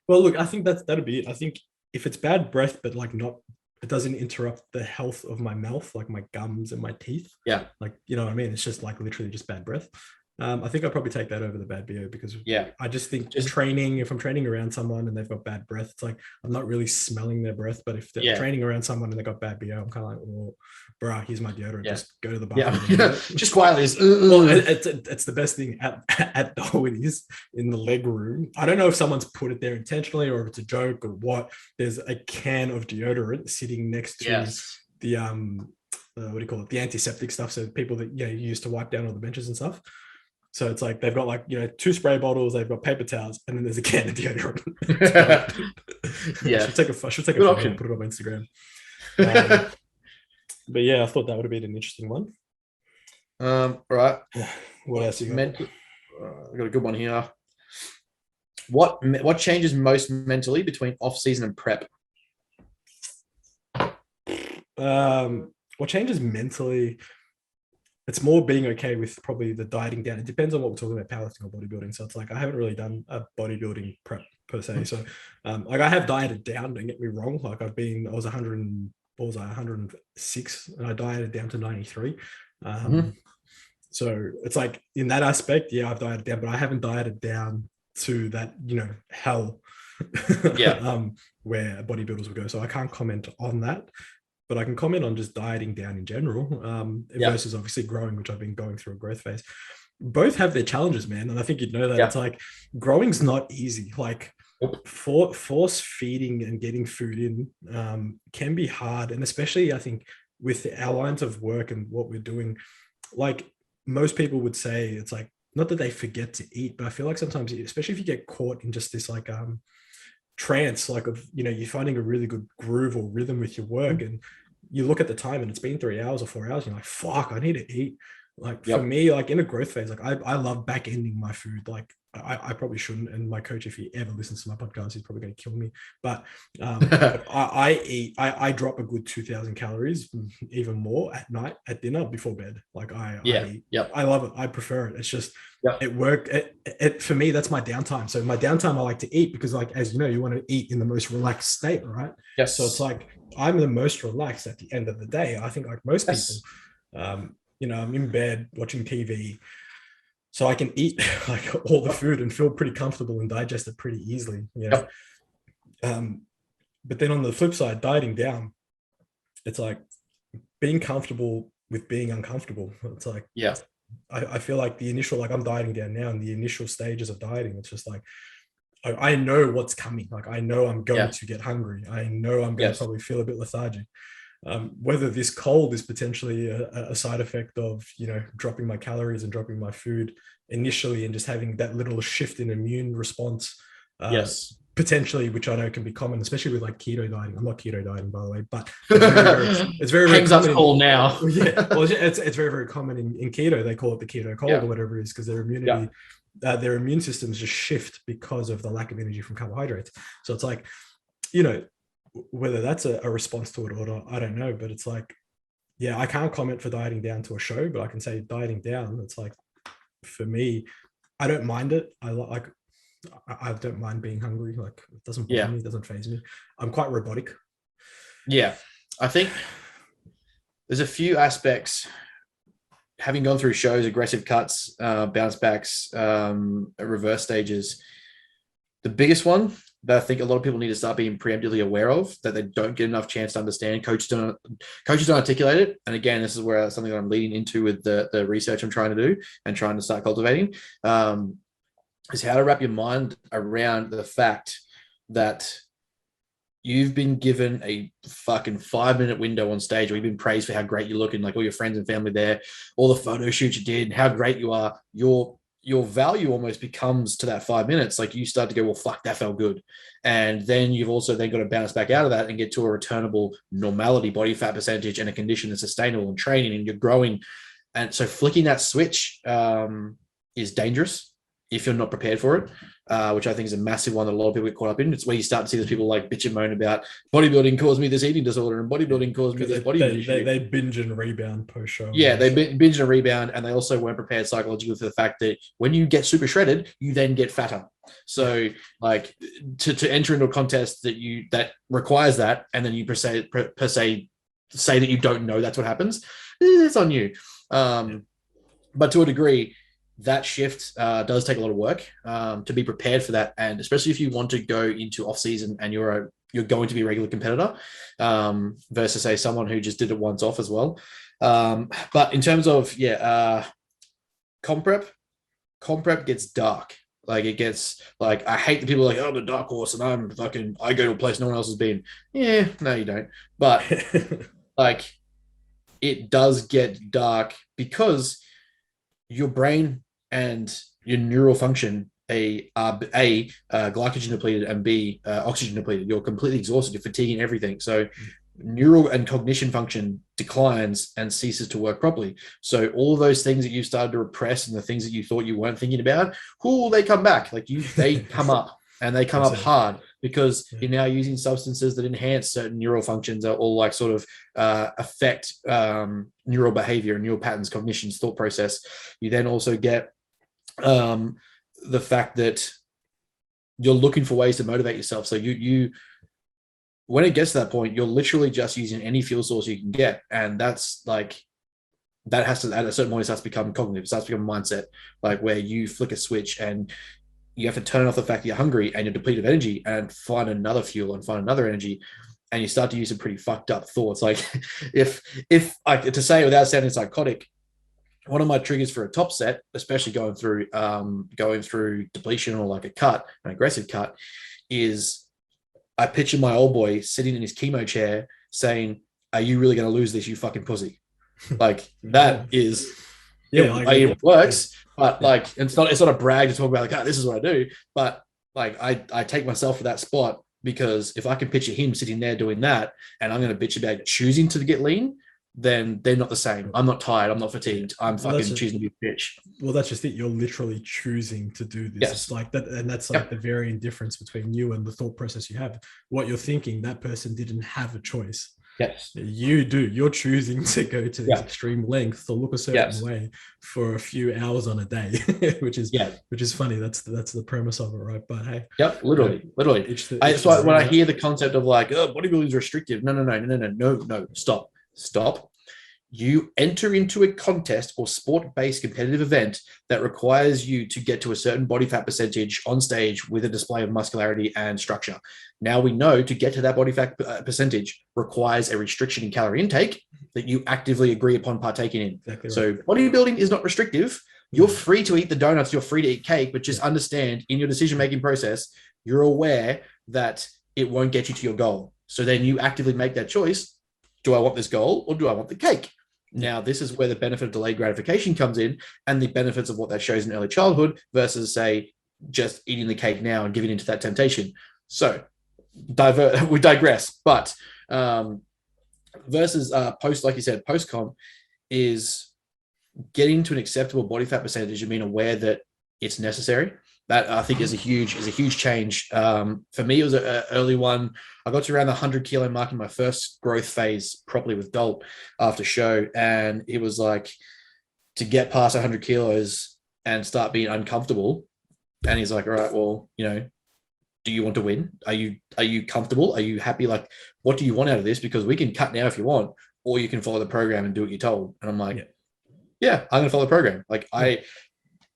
well, look, I think that'd be it. I think if it's bad breath, but like it doesn't interrupt the health of my mouth, like my gums and my teeth. Yeah. Like, you know what I mean? It's just like literally just bad breath. I think I'd probably take that over the bad BO because I just think if I'm training around someone and they've got bad breath, it's like I'm not really smelling their breath. But if they're training around someone and they got bad BO, I'm kind of like, well, bro, here's my deodorant. Just go to the bathroom. Just quietly. Well, it's the best thing at Darwin's in the leg room. I don't know if someone's put it there intentionally or if it's a joke or what. There's a can of deodorant sitting next to the what do you call it? The antiseptic stuff. So people that you used to wipe down all the benches and stuff. So it's like they've got like, 2 spray bottles, they've got paper towels, and then there's a can of deodorant. Yeah. I should take a Good photo option. and put it on Instagram. But yeah, I thought that would have been an interesting one. Right. What else you got? I got a good one here. What changes most mentally between off season and prep? What changes mentally? It's more being okay with probably the dieting down. It depends on what we're talking about, powerlifting or bodybuilding. So it's like I haven't really done a bodybuilding prep per se. So like I have dieted down. Don't get me wrong. Like I was 106, and I dieted down to 93. So it's like in that aspect, yeah, I've dieted down, but I haven't dieted down to that, hell, where bodybuilders would go. So I can't comment on that. But I can comment on just dieting down in general versus obviously growing, which I've been going through a growth phase. Both have their challenges, man. And I think you'd know that. It's like growing's not easy. Like force feeding and getting food in can be hard. And especially, I think, with our lines of work and what we're doing, like most people would say, it's like, not that they forget to eat, but I feel like sometimes, especially if you get caught in just this like trance, like of you're finding a really good groove or rhythm with your work, and you look at the time and it's been 3 hours or 4 hours, and you're like, fuck, I need to eat. Like for me, like in a growth phase, like I love back ending my food. Like I probably shouldn't, and my coach, if he ever listens to my podcast, he's probably going to kill me, but I drop a good 2,000 calories, even more at night at dinner before bed. Like I love it. I prefer it. It's just it worked. It for me, that's my downtime. So my downtime, I like to eat because, like, as you know, you want to eat in the most relaxed state, right? Yes. So it's like I'm the most relaxed at the end of the day. I think like most people, I'm in bed watching TV, so I can eat like all the food and feel pretty comfortable and digest it pretty easily. But then on the flip side, dieting down, it's like being comfortable with being uncomfortable. It's like, I feel like the initial, like I'm dieting down now, and the initial stages of dieting, it's just like, I know what's coming. Like I know I'm going to get hungry. I know I'm going to probably feel a bit lethargic. Whether this cold is potentially a side effect of, dropping my calories and dropping my food initially and just having that little shift in immune response. Potentially, which I know can be common, especially with like keto dieting. I'm not keto dieting, by the way, but it's very, very common. Cold now. It's very, very common in keto. They call it the keto cold or whatever it is, because their immunity, their immune systems just shift because of the lack of energy from carbohydrates. So it's like, whether that's a response to it or not, I don't know. But it's like, I can't comment for dieting down to a show, but I can say dieting down, it's like, for me, I don't mind it. I don't mind being hungry. Like it doesn't bother me, it doesn't faze me. I'm quite robotic. I think there's a few aspects, having gone through shows, aggressive cuts, bounce backs, reverse stages. The biggest one that I think a lot of people need to start being preemptively aware of, that they don't get enough chance to understand. Coaches don't articulate it. And again, this is where something that I'm leading into with the research I'm trying to do and trying to start cultivating, is how to wrap your mind around the fact that you've been given a fucking 5-minute window on stage, or you've been praised for how great you look, and like all your friends and family there, all the photo shoots you did, and how great you are. Your value almost becomes to that 5 minutes. Like you start to go, well, fuck, that felt good. And then you've also then got to bounce back out of that and get to a returnable normality, body fat percentage, and a condition that's sustainable, and training, and you're growing. And so flicking that switch is dangerous if you're not prepared for it, which I think is a massive one that a lot of people get caught up in. It's where you start to see those people like bitch and moan about bodybuilding caused me this eating disorder, and bodybuilding caused me this body issue. They binge and rebound post-show. Yeah, they binge and rebound, and they also weren't prepared psychologically for the fact that when you get super shredded, you then get fatter. So like to enter into a contest that requires that, and then you per se say that you don't know that's what happens, it's on you. But to a degree, that shift does take a lot of work to be prepared for that, and especially if you want to go into off season and you're going to be a regular competitor versus say someone who just did it once off as well. But in terms of comp prep gets dark. Like it gets like, I hate the people like, oh, I'm the dark horse and I go to a place no one else has been. Yeah, no, you don't. But like it does get dark because your brain and your neural function glycogen depleted and B oxygen depleted. You're completely exhausted. You're fatiguing everything. So neural and cognition function declines and ceases to work properly. So all of those things that you started to repress and the things that you thought you weren't thinking about, cool, they come back. Like they come up and they come up hard because you're now using substances that enhance certain neural functions or like sort of affect neural behavior and neural patterns, cognitions, thought process. You then also get the fact that you're looking for ways to motivate yourself. So you when it gets to that point, you're literally just using any fuel source you can get. And that's like, that has to, at a certain point, it starts to become cognitive. It starts to become a mindset, like where you flick a switch and you have to turn off the fact that you're hungry and you're depleted of energy and find another fuel and find another energy. And you start to use some pretty fucked up thoughts. Like if like to say it without sounding psychotic, one of my triggers for a top set, especially going through depletion or like a cut, an aggressive cut, is I picture my old boy sitting in his chemo chair saying, "Are you really going to lose this, you fucking pussy?" Like that is, it works, but like it's not a brag to talk about like, oh, this is what I do. But like I take myself to that spot because if I can picture him sitting there doing that, and I'm going to bitch about choosing to get lean, then they're not the same. I'm not tired. I'm not fatigued. I'm fucking choosing to be a bitch. Well, that's just it. You're literally choosing to do this. Yes. It's like that. And that's like the varying difference between you and the thought process you have. What you're thinking, that person didn't have a choice. Yes. You do. You're choosing to go to this extreme length to look a certain way for a few hours on a day, which is funny. That's the premise of it, right? But hey. Yep, literally. So when I hear the concept of like, oh, bodybuilding is restrictive. No, stop. You enter into a contest or sport-based competitive event that requires you to get to a certain body fat percentage on stage with a display of muscularity and structure. Now we know to get to that body fat percentage requires a restriction in calorie intake that you actively agree upon partaking in. Exactly right. So bodybuilding is not restrictive. You're free to eat the donuts. You're free to eat cake, but just understand in your decision-making process, you're aware that it won't get you to your goal. So then you actively make that choice. Do I want this goal or do I want the cake? Now, this is where the benefit of delayed gratification comes in and the benefits of what that shows in early childhood versus, say, just eating the cake now and giving into that temptation. So we digress, but versus post, like you said, post-comp is getting to an acceptable body fat percentage and being aware that it's necessary. That I think is a huge change. For me, it was an early one. I got to around the 100 kilo mark in my first growth phase properly with Dolt after show. And it was like to get past 100 kilos and start being uncomfortable. And he's like, all right, well, do you want to win? Are you comfortable? Are you happy? Like, what do you want out of this? Because we can cut now if you want, or you can follow the program and do what you're told. And I'm like, yeah, I'm going to follow the program. Like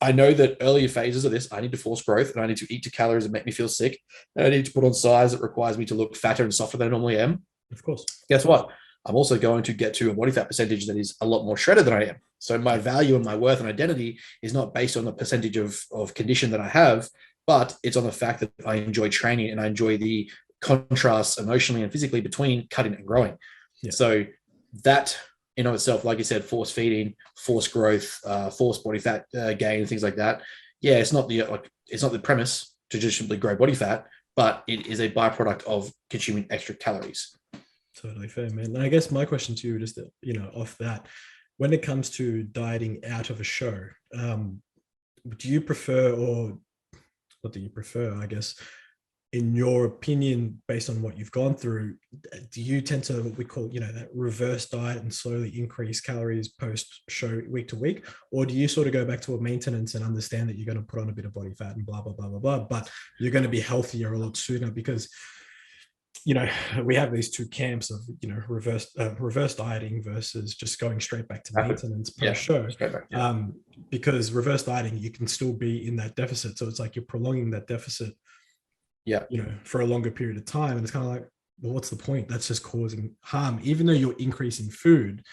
I know that earlier phases of this, I need to force growth and I need to eat to calories that make me feel sick. And I need to put on size that requires me to look fatter and softer than I normally am. Of course. Guess what? I'm also going to get to a body fat percentage that is a lot more shredded than I am. So my value and my worth and identity is not based on the percentage of condition that I have, but it's on the fact that I enjoy training and I enjoy the contrast emotionally and physically between cutting and growing. Yeah. So that in of itself, like you said, force feeding, force growth, force body fat gain, things like that. Yeah, it's not the premise to just simply grow body fat, but it is a byproduct of consuming extra calories. Totally fair, man. And I guess my question to you, just off that, when it comes to dieting out of a show, do you prefer, or what do you prefer? I guess, in your opinion, based on what you've gone through, do you tend to what we call, that reverse diet and slowly increase calories post-show week to week? Or do you sort of go back to a maintenance and understand that you're going to put on a bit of body fat and blah, blah, blah, blah, blah, but you're going to be healthier a lot sooner? Because, we have these two camps of, reverse dieting versus just going straight back to maintenance post-show. Because reverse dieting, you can still be in that deficit. So it's like you're prolonging that deficit for a longer period of time. And it's kind of like, well, what's the point? That's just causing harm, even though you're increasing food,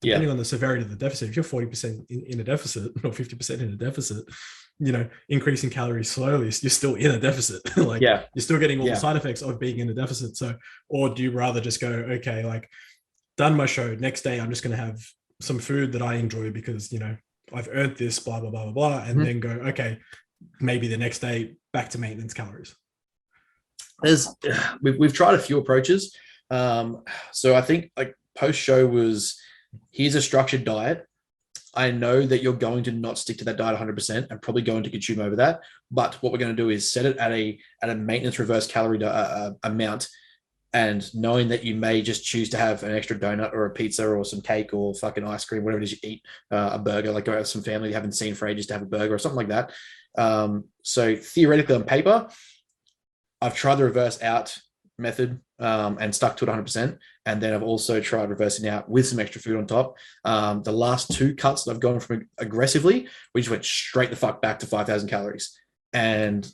depending on the severity of the deficit. If you're 40% in a deficit or 50% in a deficit, increasing calories slowly, you're still in a deficit. You're still getting all the side effects of being in a deficit. So, or do you rather just go, okay, like done my show, next day, I'm just going to have some food that I enjoy because, I've earned this, blah, blah, blah, blah, blah, and then go, okay, maybe the next day back to maintenance calories? We've tried a few approaches. So I think like post show was, here's a structured diet. I know that you're going to not stick to that diet 100% and probably going to consume over that. But what we're going to do is set it at a maintenance reverse calorie amount, and knowing that you may just choose to have an extra donut or a pizza or some cake or fucking ice cream, whatever it is you eat, a burger, like go out with some family you haven't seen for ages to have a burger or something like that. So theoretically on paper, I've tried the reverse out method and stuck to it 100%. And then I've also tried reversing out with some extra food on top. The last 2 cuts that I've gone from aggressively, we just went straight the fuck back to 5,000 calories. And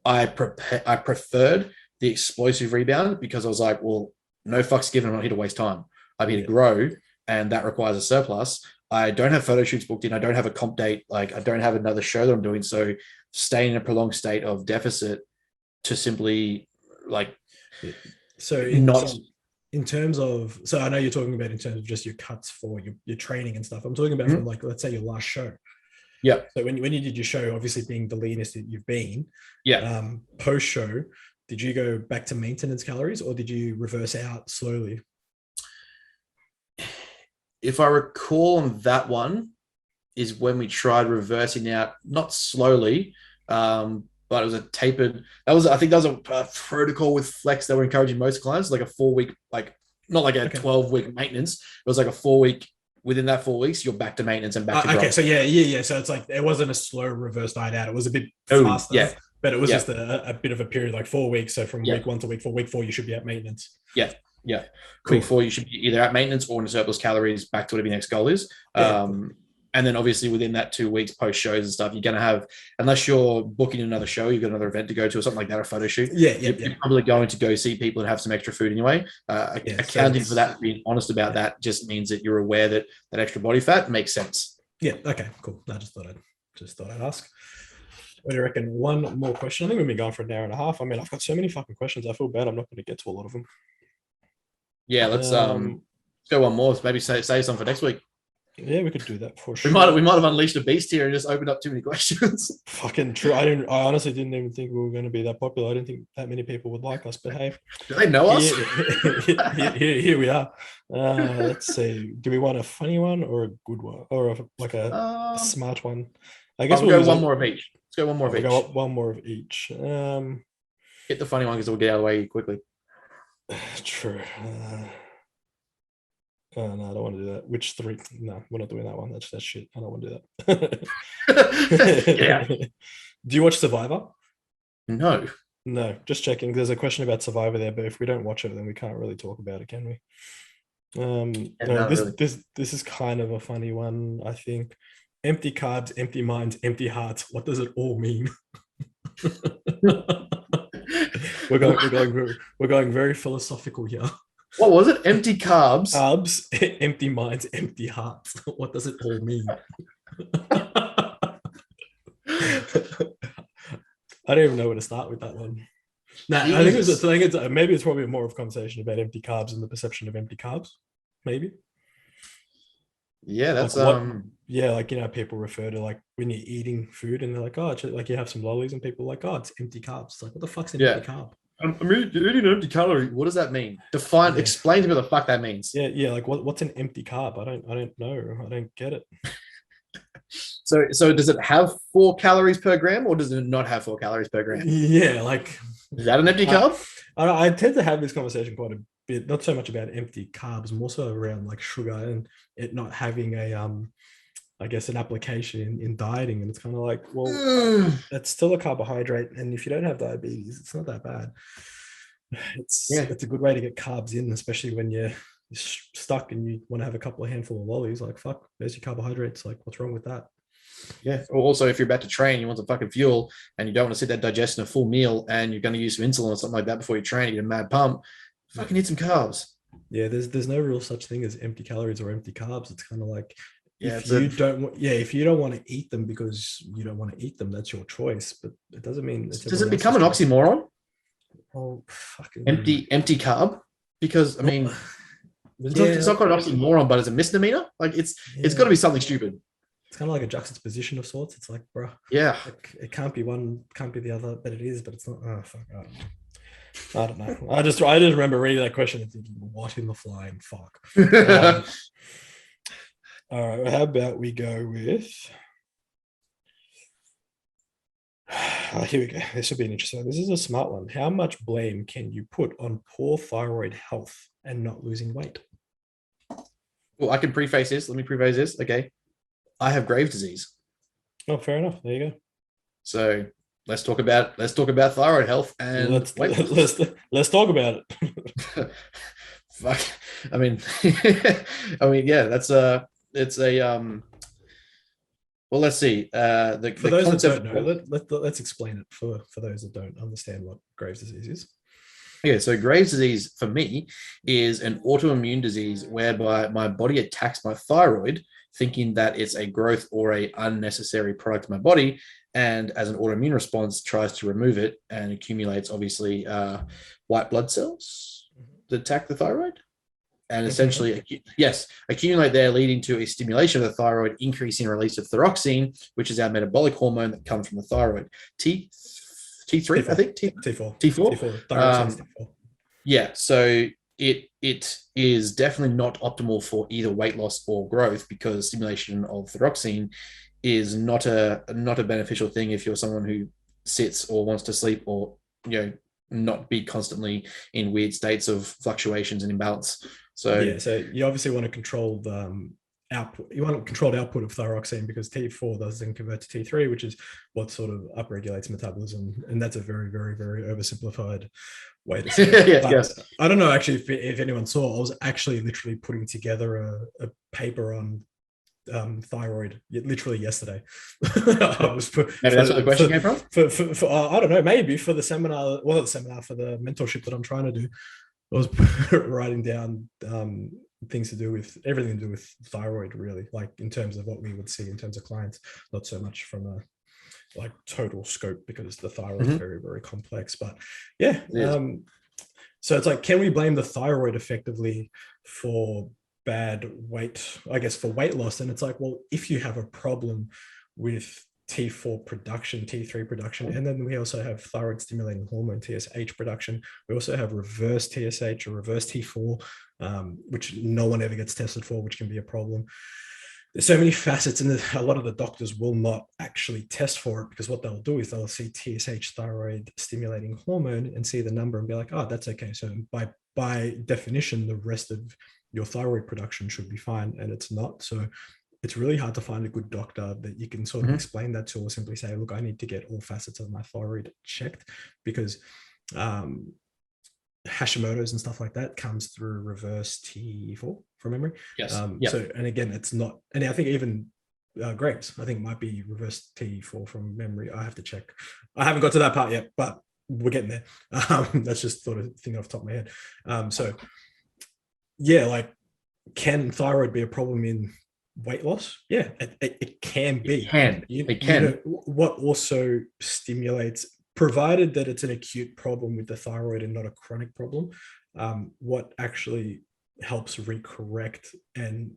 I preferred the explosive rebound because I was like, well, no fucks given. I'm not here to waste time. I'm here to grow, and that requires a surplus. I don't have photo shoots booked in. I don't have a comp date. Like, I don't have another show that I'm doing. So staying in a prolonged state of deficit to simply like, so in terms of, so I know you're talking about in terms of just your cuts for your training and stuff. I'm talking about from like, let's say your last show. Yeah. So when you did your show, obviously being the leanest that you've been, post show, did you go back to maintenance calories or did you reverse out slowly? If I recall on that one is when we tried reversing out, not slowly, but it was a tapered. I think that was a protocol with Flex that we're encouraging most clients, like a 4-week, like not like a 12-week maintenance. It was like a 4-week. Within that 4 weeks, you're back to maintenance and back to growth. Okay, so yeah. So it's like it wasn't a slow reverse diet out. It was a bit faster, but it was just a bit of a period, like 4 weeks. So from week 1 to week 4, week 4, you should be at maintenance. Yeah. Cool. Week 4, you should be either at maintenance or in surplus calories, back to whatever your next goal is. And then obviously within that 2 weeks post shows and stuff, you're going to have, unless you're booking another show, you've got another event to go to or something like that, or a photo shoot. You're probably going to go see people and have some extra food anyway. Accounting for that, being honest about that, just means that you're aware that that extra body fat makes sense. Yeah. Okay, cool. I just thought I'd ask. What do you reckon? One more question. I think we've been going for an hour and a half. I mean, I've got so many fucking questions. I feel bad I'm not going to get to a lot of them. Yeah, let's go one more. Maybe say something for next week. Yeah, we could do that for sure. We might have unleashed a beast here and just opened up too many questions. Fucking true. I honestly didn't even think we were going to be that popular. I didn't think that many people would like us. But hey, do they know us? Here we are. Let's see. Do we want a funny one or a good one, or a smart one? I guess we'll go one more of each. Let's go one more of each. Go one more of each. Get the funny one because we'll get out of the way quickly. True. Oh, no, I don't want to do that. Which 3? No, we're not doing that one. That's shit. I don't want to do that. Yeah. Do you watch Survivor? No, just checking. There's a question about Survivor there, but if we don't watch it, then we can't really talk about it, can we? This is kind of a funny one, I think. Empty carbs, empty minds, empty hearts. What does it all mean? We're going very philosophical here. What was it? Empty carbs. Empty minds, empty hearts. What does it all mean? I don't even know where to start with that one. I think maybe it's probably more of a conversation about empty carbs and the perception of empty carbs. Maybe. Yeah, that's people refer to like when you're eating food and they're like, oh, like you have some lollies, and people are like, oh, it's empty carbs. It's like, what the fuck's an empty carb? I'm eating an empty calorie. What does that mean? Explain to me what the fuck that means. Yeah. Like what's an empty carb? I don't know. I don't get it. So does it have 4 calories per gram, or does it not have 4 calories per gram? Yeah, like, is that an empty carb? I tend to have this conversation quite a bit, not so much about empty carbs, more so around like sugar and it not having I guess an application in dieting. And it's kind of like, well, that's still a carbohydrate, and if you don't have diabetes, it's not that bad. It's a good way to get carbs in, especially when you're stuck and you want to have a couple of handful of lollies. Like, fuck, there's your carbohydrates. Like, what's wrong with that? Yeah. Also, if you're about to train, you want some fucking fuel, and you don't want to sit there digesting a full meal, and you're going to use some insulin or something like that before you train, you get a mad pump. Fucking eat some carbs. Yeah, there's no real such thing as empty calories or empty carbs. It's kind of like, if you don't want to eat them because you don't want to eat them, that's your choice. But it doesn't mean does it become an oxymoron? Oh, fucking empty carb? Because I mean, it's not quite an oxymoron, but it's a misdemeanor. Like it's got to be something stupid. It's kind of like a juxtaposition of sorts. It's like, bro, Yeah. like, it can't be one, can't be the other, but it is, but it's not. Oh, fuck. I don't know. I just remember reading that question and thinking, what in the flying fuck? All right. Well, how about we go with. Here we go. This should be an interesting one. This is a smart one. How much blame can you put on poor thyroid health and not losing weight? Well, I can preface this. Let me preface this. Okay. I have Graves' disease. Oh, fair enough. There you go. So let's talk about thyroid health and let's talk about it. Fuck. I mean, yeah, it's a well, let's see. For those that don't know, let's explain it for those that don't understand what Graves' disease is. Yeah, so Graves' disease for me is an autoimmune disease whereby my body attacks my thyroid, thinking that it's a growth or a unnecessary product in my body, and as an autoimmune response, tries to remove it and accumulates obviously white blood cells that attack the thyroid. And essentially, accumulate there, leading to a stimulation of the thyroid, increasing release of thyroxine, which is our metabolic hormone that comes from the thyroid. T3, T4. I think T4. T4. Yeah, so it is definitely not optimal for either weight loss or growth, because stimulation of thyroxine is not a beneficial thing if you're someone who sits or wants to sleep, or not be constantly in weird states of fluctuations and imbalance. So so you obviously want to control the output. You want to control the output of thyroxine, because T4 doesn't convert to T3, which is what sort of upregulates metabolism. And that's a very, very, very oversimplified way to say it. Yes. I don't know actually if anyone saw. I was actually literally putting together a paper on thyroid literally yesterday. Maybe that's where the question came from. For I don't know, maybe for the seminar, for the mentorship that I'm trying to do, I was writing down things to do with everything to do with thyroid, really, like in terms of what we would see in terms of clients, not so much from a like total scope, because the thyroid is very, very complex. But yeah, so it's like, can we blame the thyroid effectively for bad weight, I guess, for weight loss? And it's like, well, if you have a problem with T4 production, T3 production, and then we also have thyroid stimulating hormone, TSH production. We also have reverse TSH or reverse T4, which no one ever gets tested for, which can be a problem. There's so many facets, and a lot of the doctors will not actually test for it, because what they'll do is they'll see TSH, thyroid stimulating hormone, and see the number and be like, oh, that's okay. So by definition, the rest of your thyroid production should be fine, and it's not. So it's really hard to find a good doctor that you can sort of explain that to, or simply say, look, I need to get all facets of my thyroid checked, because Hashimoto's and stuff like that comes through reverse T4 from memory. Yes. So, and again, it's not, and I think even Graves, I think might be reverse T4 from memory. I have to check. I haven't got to that part yet, but we're getting there. That's just sort of thing off the top of my head. So yeah, like, can thyroid be a problem in weight loss? Yeah, it can be. It can. What also stimulates, provided that it's an acute problem with the thyroid and not a chronic problem, what actually helps recorrect and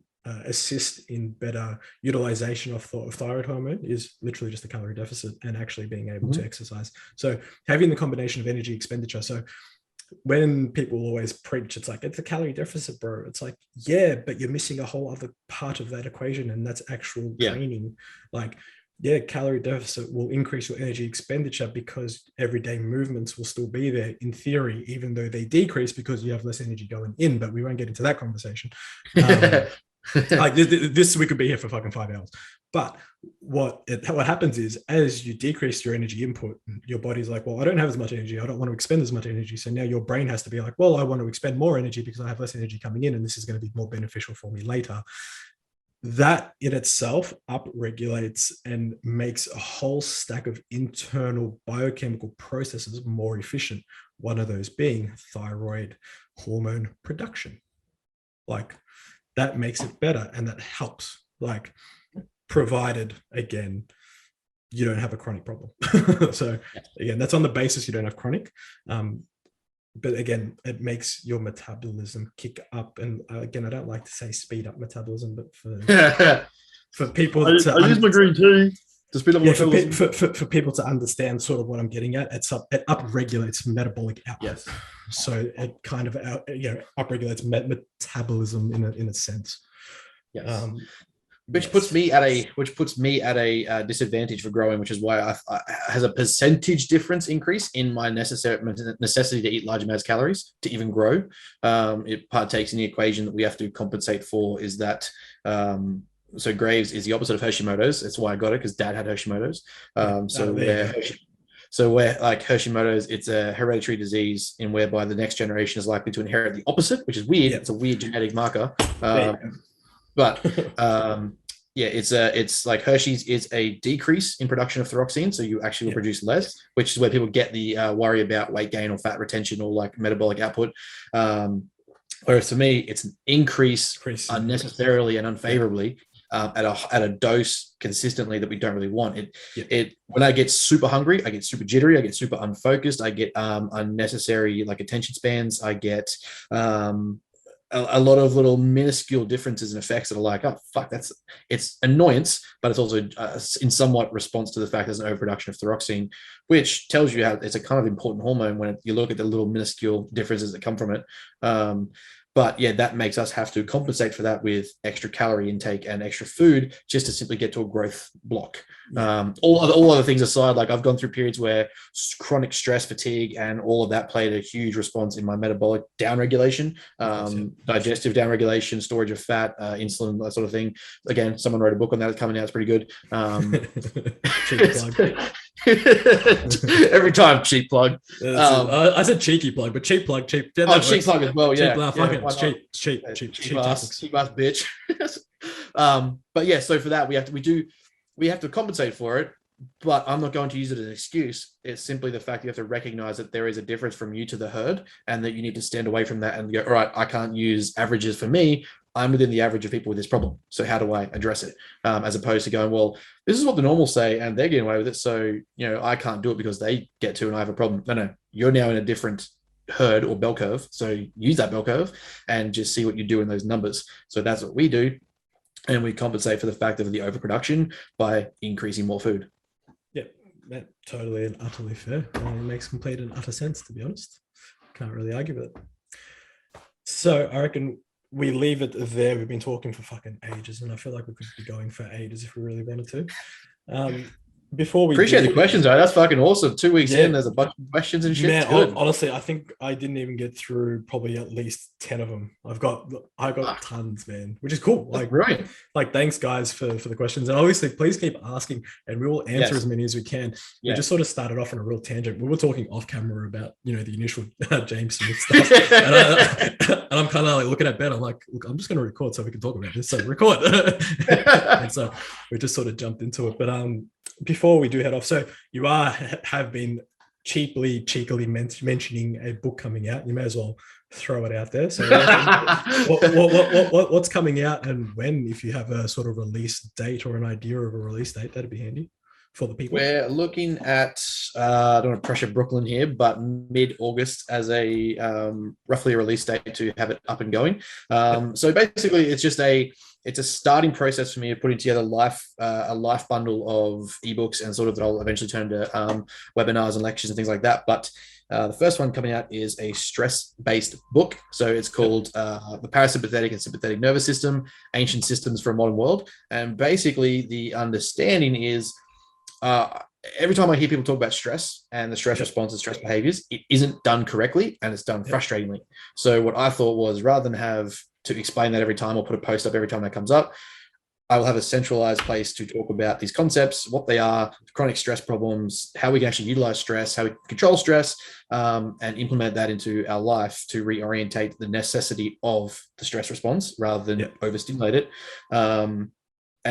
assist in better utilization of thyroid hormone is literally just a calorie deficit and actually being able to exercise. So having the combination of energy expenditure. So when people always preach, it's like, it's a calorie deficit, bro. It's like, yeah, but you're missing a whole other part of that equation, and that's actual training. Like, yeah, calorie deficit will increase your energy expenditure because everyday movements will still be there in theory, even though they decrease because you have less energy going in. But we won't get into that conversation. Like this, we could be here for fucking 5 hours. But what happens is, as you decrease your energy input, your body's like, well, I don't have as much energy. I don't want to expend as much energy. So now your brain has to be like, well, I want to expend more energy because I have less energy coming in, and this is going to be more beneficial for me later. That in itself upregulates and makes a whole stack of internal biochemical processes more efficient. One of those being thyroid hormone production. Like, that makes it better, and that helps. Like, provided, again, you don't have a chronic problem. So again, that's on the basis you don't have chronic. But again, it makes your metabolism kick up. And again, I don't like to say speed up metabolism, but for for people I use my green tea to speed up my for people to understand sort of what I'm getting at. It upregulates metabolic output. Yes. So it kind of upregulates metabolism in a sense. Yes. Which puts me at a disadvantage for growing, which is why I has a percentage difference increase in my necessity to eat large amounts of calories to even grow. It partakes in the equation that we have to compensate for. Is that so Graves is the opposite of Hashimoto's. That's why I got it, because Dad had Hashimoto's. So where like Hashimoto's, it's a hereditary disease in whereby the next generation is likely to inherit the opposite, which is weird. It's a weird genetic marker. But it's like Hershey's is a decrease in production of thyroxine, so you actually will produce less, which is where people get the worry about weight gain or fat retention or like metabolic output. Whereas for me, it's an increase unnecessarily and unfavorably at a dose consistently that we don't really want. When I get super hungry, I get super jittery, I get super unfocused, I get unnecessary like attention spans, I get a lot of little minuscule differences and effects that are like, oh fuck, it's annoyance, but it's also in somewhat response to the fact there's an overproduction of thyroxine, which tells you how it's a kind of important hormone when you look at the little minuscule differences that come from it. But yeah, that makes us have to compensate for that with extra calorie intake and extra food just to simply get to a growth block. All other things aside, like I've gone through periods where chronic stress, fatigue, and all of that played a huge response in my metabolic downregulation, digestive downregulation, storage of fat, insulin, that sort of thing. Again, someone wrote a book on that. It's coming out. It's pretty good. Every time, cheap plug. I said cheeky plug, but cheap plug, cheap. Yeah, cheap plug as well. Cheap, cheap ass bitch. But yeah, so for that we have to compensate for it, but I'm not going to use it as an excuse. It's simply the fact you have to recognize that there is a difference from you to the herd, and that you need to stand away from that and go, all right, I can't use averages for me. I'm within the average of people with this problem. So how do I address it? As opposed to going, well, this is what the normals say and they're getting away with it. So, I can't do it because they get to and I have a problem. No, you're now in a different herd or bell curve. So use that bell curve and just see what you do in those numbers. So that's what we do. And we compensate for the fact of the overproduction by increasing more food. Yeah, that totally and utterly fair. It makes complete and utter sense, to be honest. Can't really argue with it. So I reckon we leave it there. We've been talking for fucking ages, and I feel like we could be going for ages if we really wanted to. Before we appreciate the questions, right? That's fucking awesome. 2 weeks in, there's a bunch of questions and shit. Man, honestly, I think I didn't even get through probably at least 10 of them. I got tons, man, which is cool. Like, right. Like, thanks guys for the questions, and obviously, please keep asking, and we will answer as many as we can. We just sort of started off on a real tangent. We were talking off camera about the initial James Smith stuff, and I'm kind of like looking at Ben. I'm like, look, I'm just going to record so we can talk about this. So record, and so we just sort of jumped into it, but before we do head off, so you have been cheekily mentioning a book coming out. You may as well throw it out there. So what's coming out and when, if you have a sort of release date or an idea of a release date, that'd be handy for the people. We're looking at, I don't want to pressure Brooklyn here, but mid-August as a roughly a release date to have it up and going. So basically it's a starting process for me of putting together a life bundle of ebooks and sort of that I'll eventually turn to webinars and lectures and things like that. But the first one coming out is a stress-based book. So it's called The Parasympathetic and Sympathetic Nervous System, Ancient Systems for a Modern World. And basically the understanding is every time I hear people talk about stress and the stress response and stress behaviors, it isn't done correctly and it's done frustratingly. So what I thought was, rather than have to explain that every time or put a post up every time that comes up, I will have a centralized place to talk about these concepts, what they are, chronic stress problems, how we can actually utilize stress, how we control stress, and implement that into our life to reorientate the necessity of the stress response rather than overstimulate it. And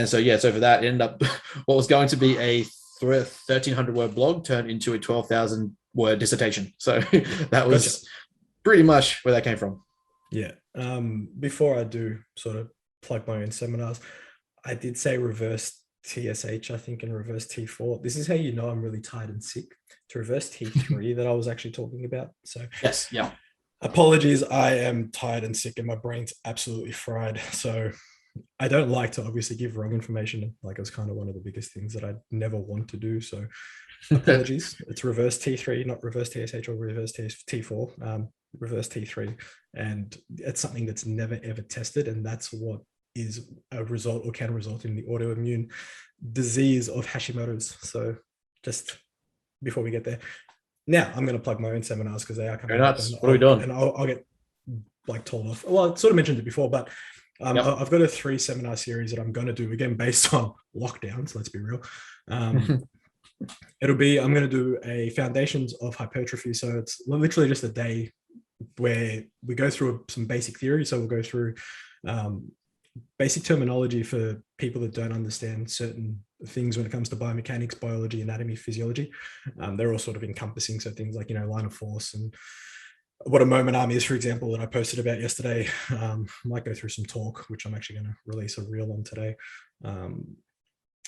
so for that, it ended up what was going to be a 1,300 word blog turned into a 12,000 word dissertation. So that was pretty much where that came from. Yeah. Before I do sort of plug my own seminars, I did say reverse TSH, I think, and reverse T4. This is how you know I'm really tired and sick. To reverse T3 that I was actually talking about. So yes, yeah. Apologies, I am tired and sick and my brain's absolutely fried. So I don't like to obviously give wrong information. Like, it's kind of one of the biggest things that I never want to do. So apologies. It's reverse T3, not reverse TSH or reverse T4, reverse T3. And it's something that's never ever tested. And that's what is a result or can result in the autoimmune disease of Hashimoto's. So just before we get there, now I'm going to plug my own seminars because they are coming up. What are we doing? And I'll get like told off. Well, I sort of mentioned it before, but I've got a 3 seminar series that I'm going to do, again, based on lockdowns. Let's be real. I'm going to do a foundations of hypertrophy. So it's literally just a day where we go through some basic theory. So we'll go through basic terminology for people that don't understand certain things when it comes to biomechanics, biology, anatomy, physiology. They're all sort of encompassing. So things like, line of force and what a moment arm is, for example, that I posted about yesterday. Might go through some talk, which I'm actually going to release a reel on today.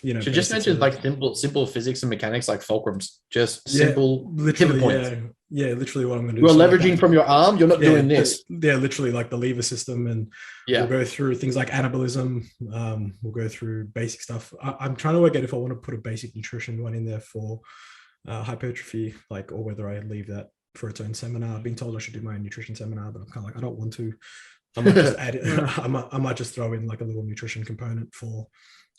Should just mention like simple physics and mechanics, like fulcrums, just simple pivot points. Yeah, literally what I'm going to do. You're leveraging from your arm. You're not doing this. Literally like the lever system, and we'll go through things like anabolism. We'll go through basic stuff. I'm trying to work out if I want to put a basic nutrition one in there for hypertrophy, like, or whether I leave that for its own seminar. I've been told I should do my own nutrition seminar, but I'm kind of like, I don't want to. I might just add it. I might just throw in like a little nutrition component for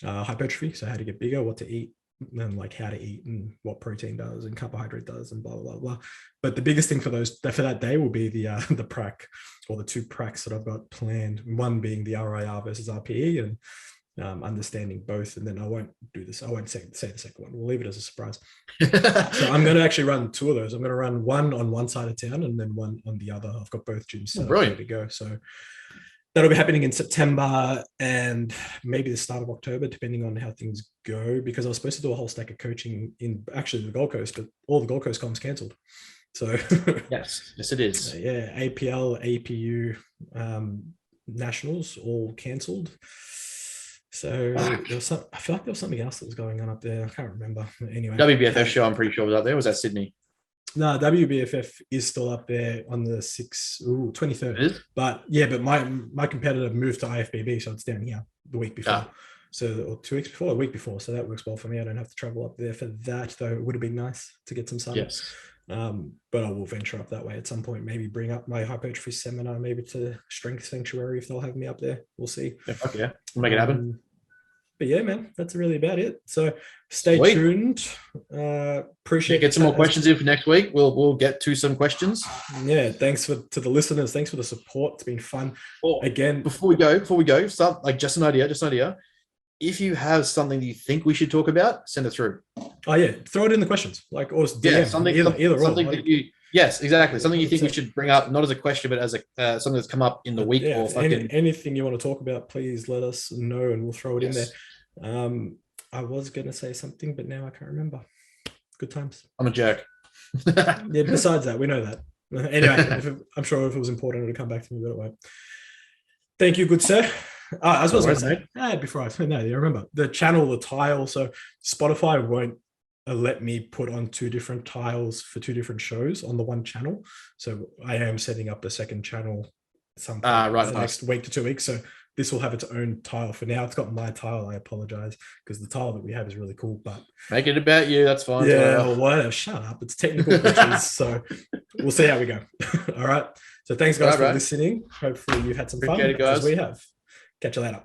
hypertrophy. So how to get bigger, what to eat, and like how to eat, and what protein does and carbohydrate does, and blah blah blah. But the biggest thing for that day will be the prac, or the 2 pracs that I've got planned. One being the RIR versus RPE, and understanding both. And then I won't do this. I won't say the second one. We'll leave it as a surprise. So I'm going to actually run 2 of those. I'm going to run one on one side of town and then one on the other. I've got both gyms set up ready to go. So that'll be happening in September and maybe the start of October, depending on how things go, because I was supposed to do a whole stack of coaching in actually the Gold Coast, but all the Gold Coast comps cancelled. So yes, it is. APL, APU, nationals all cancelled. So I feel like there was something else that was going on up there. I can't remember. Anyway, WBFF show, I'm pretty sure was up there. Was that Sydney? No, WBFF is still up there on the 23rd. But my competitor moved to IFBB, so it's down here the week before. Or 2 weeks before, a week before. So that works well for me. I don't have to travel up there for that, though it would have been nice to get some sun. Yes. But I will venture up that way at some point, maybe bring up my hypertrophy seminar, maybe to Strength Sanctuary if they'll have me up there. We'll see. Yeah. We'll make it happen. But yeah, man, that's really about it. So stay tuned. Appreciate get some more questions in for next week. We'll get to some questions. Yeah, thanks to the listeners. Thanks for the support. It's been fun. Again, before we go, just an idea. If you have something that you think we should talk about, send it through. Oh yeah, throw it in the questions, like, or DM, something either. Yes, exactly. Something you think we should bring up, not as a question, but as a something that's come up in the week. Yeah, or anything you want to talk about, please let us know, and we'll throw it in there. I was going to say something, but now I can't remember. Good times. I'm a jerk. Yeah. Besides that, we know that. Anyway, I'm sure if it was important, it would come back to me, but it won't. Thank you, good sir. As well as I say, before I remember the channel, the tile. So Spotify won't let me put on 2 different tiles for 2 different shows on the one channel. So I am setting up the second channel sometime the next week to 2 weeks. So this will have its own tile. For now, it's got my tile. I apologize because the tile that we have is really cool, but make it about you. That's fine. Yeah, or whatever. Shut up. It's technical questions. So we'll see how we go. All right. So thanks guys for listening. Hopefully you've had some fun as we have. Catch you later.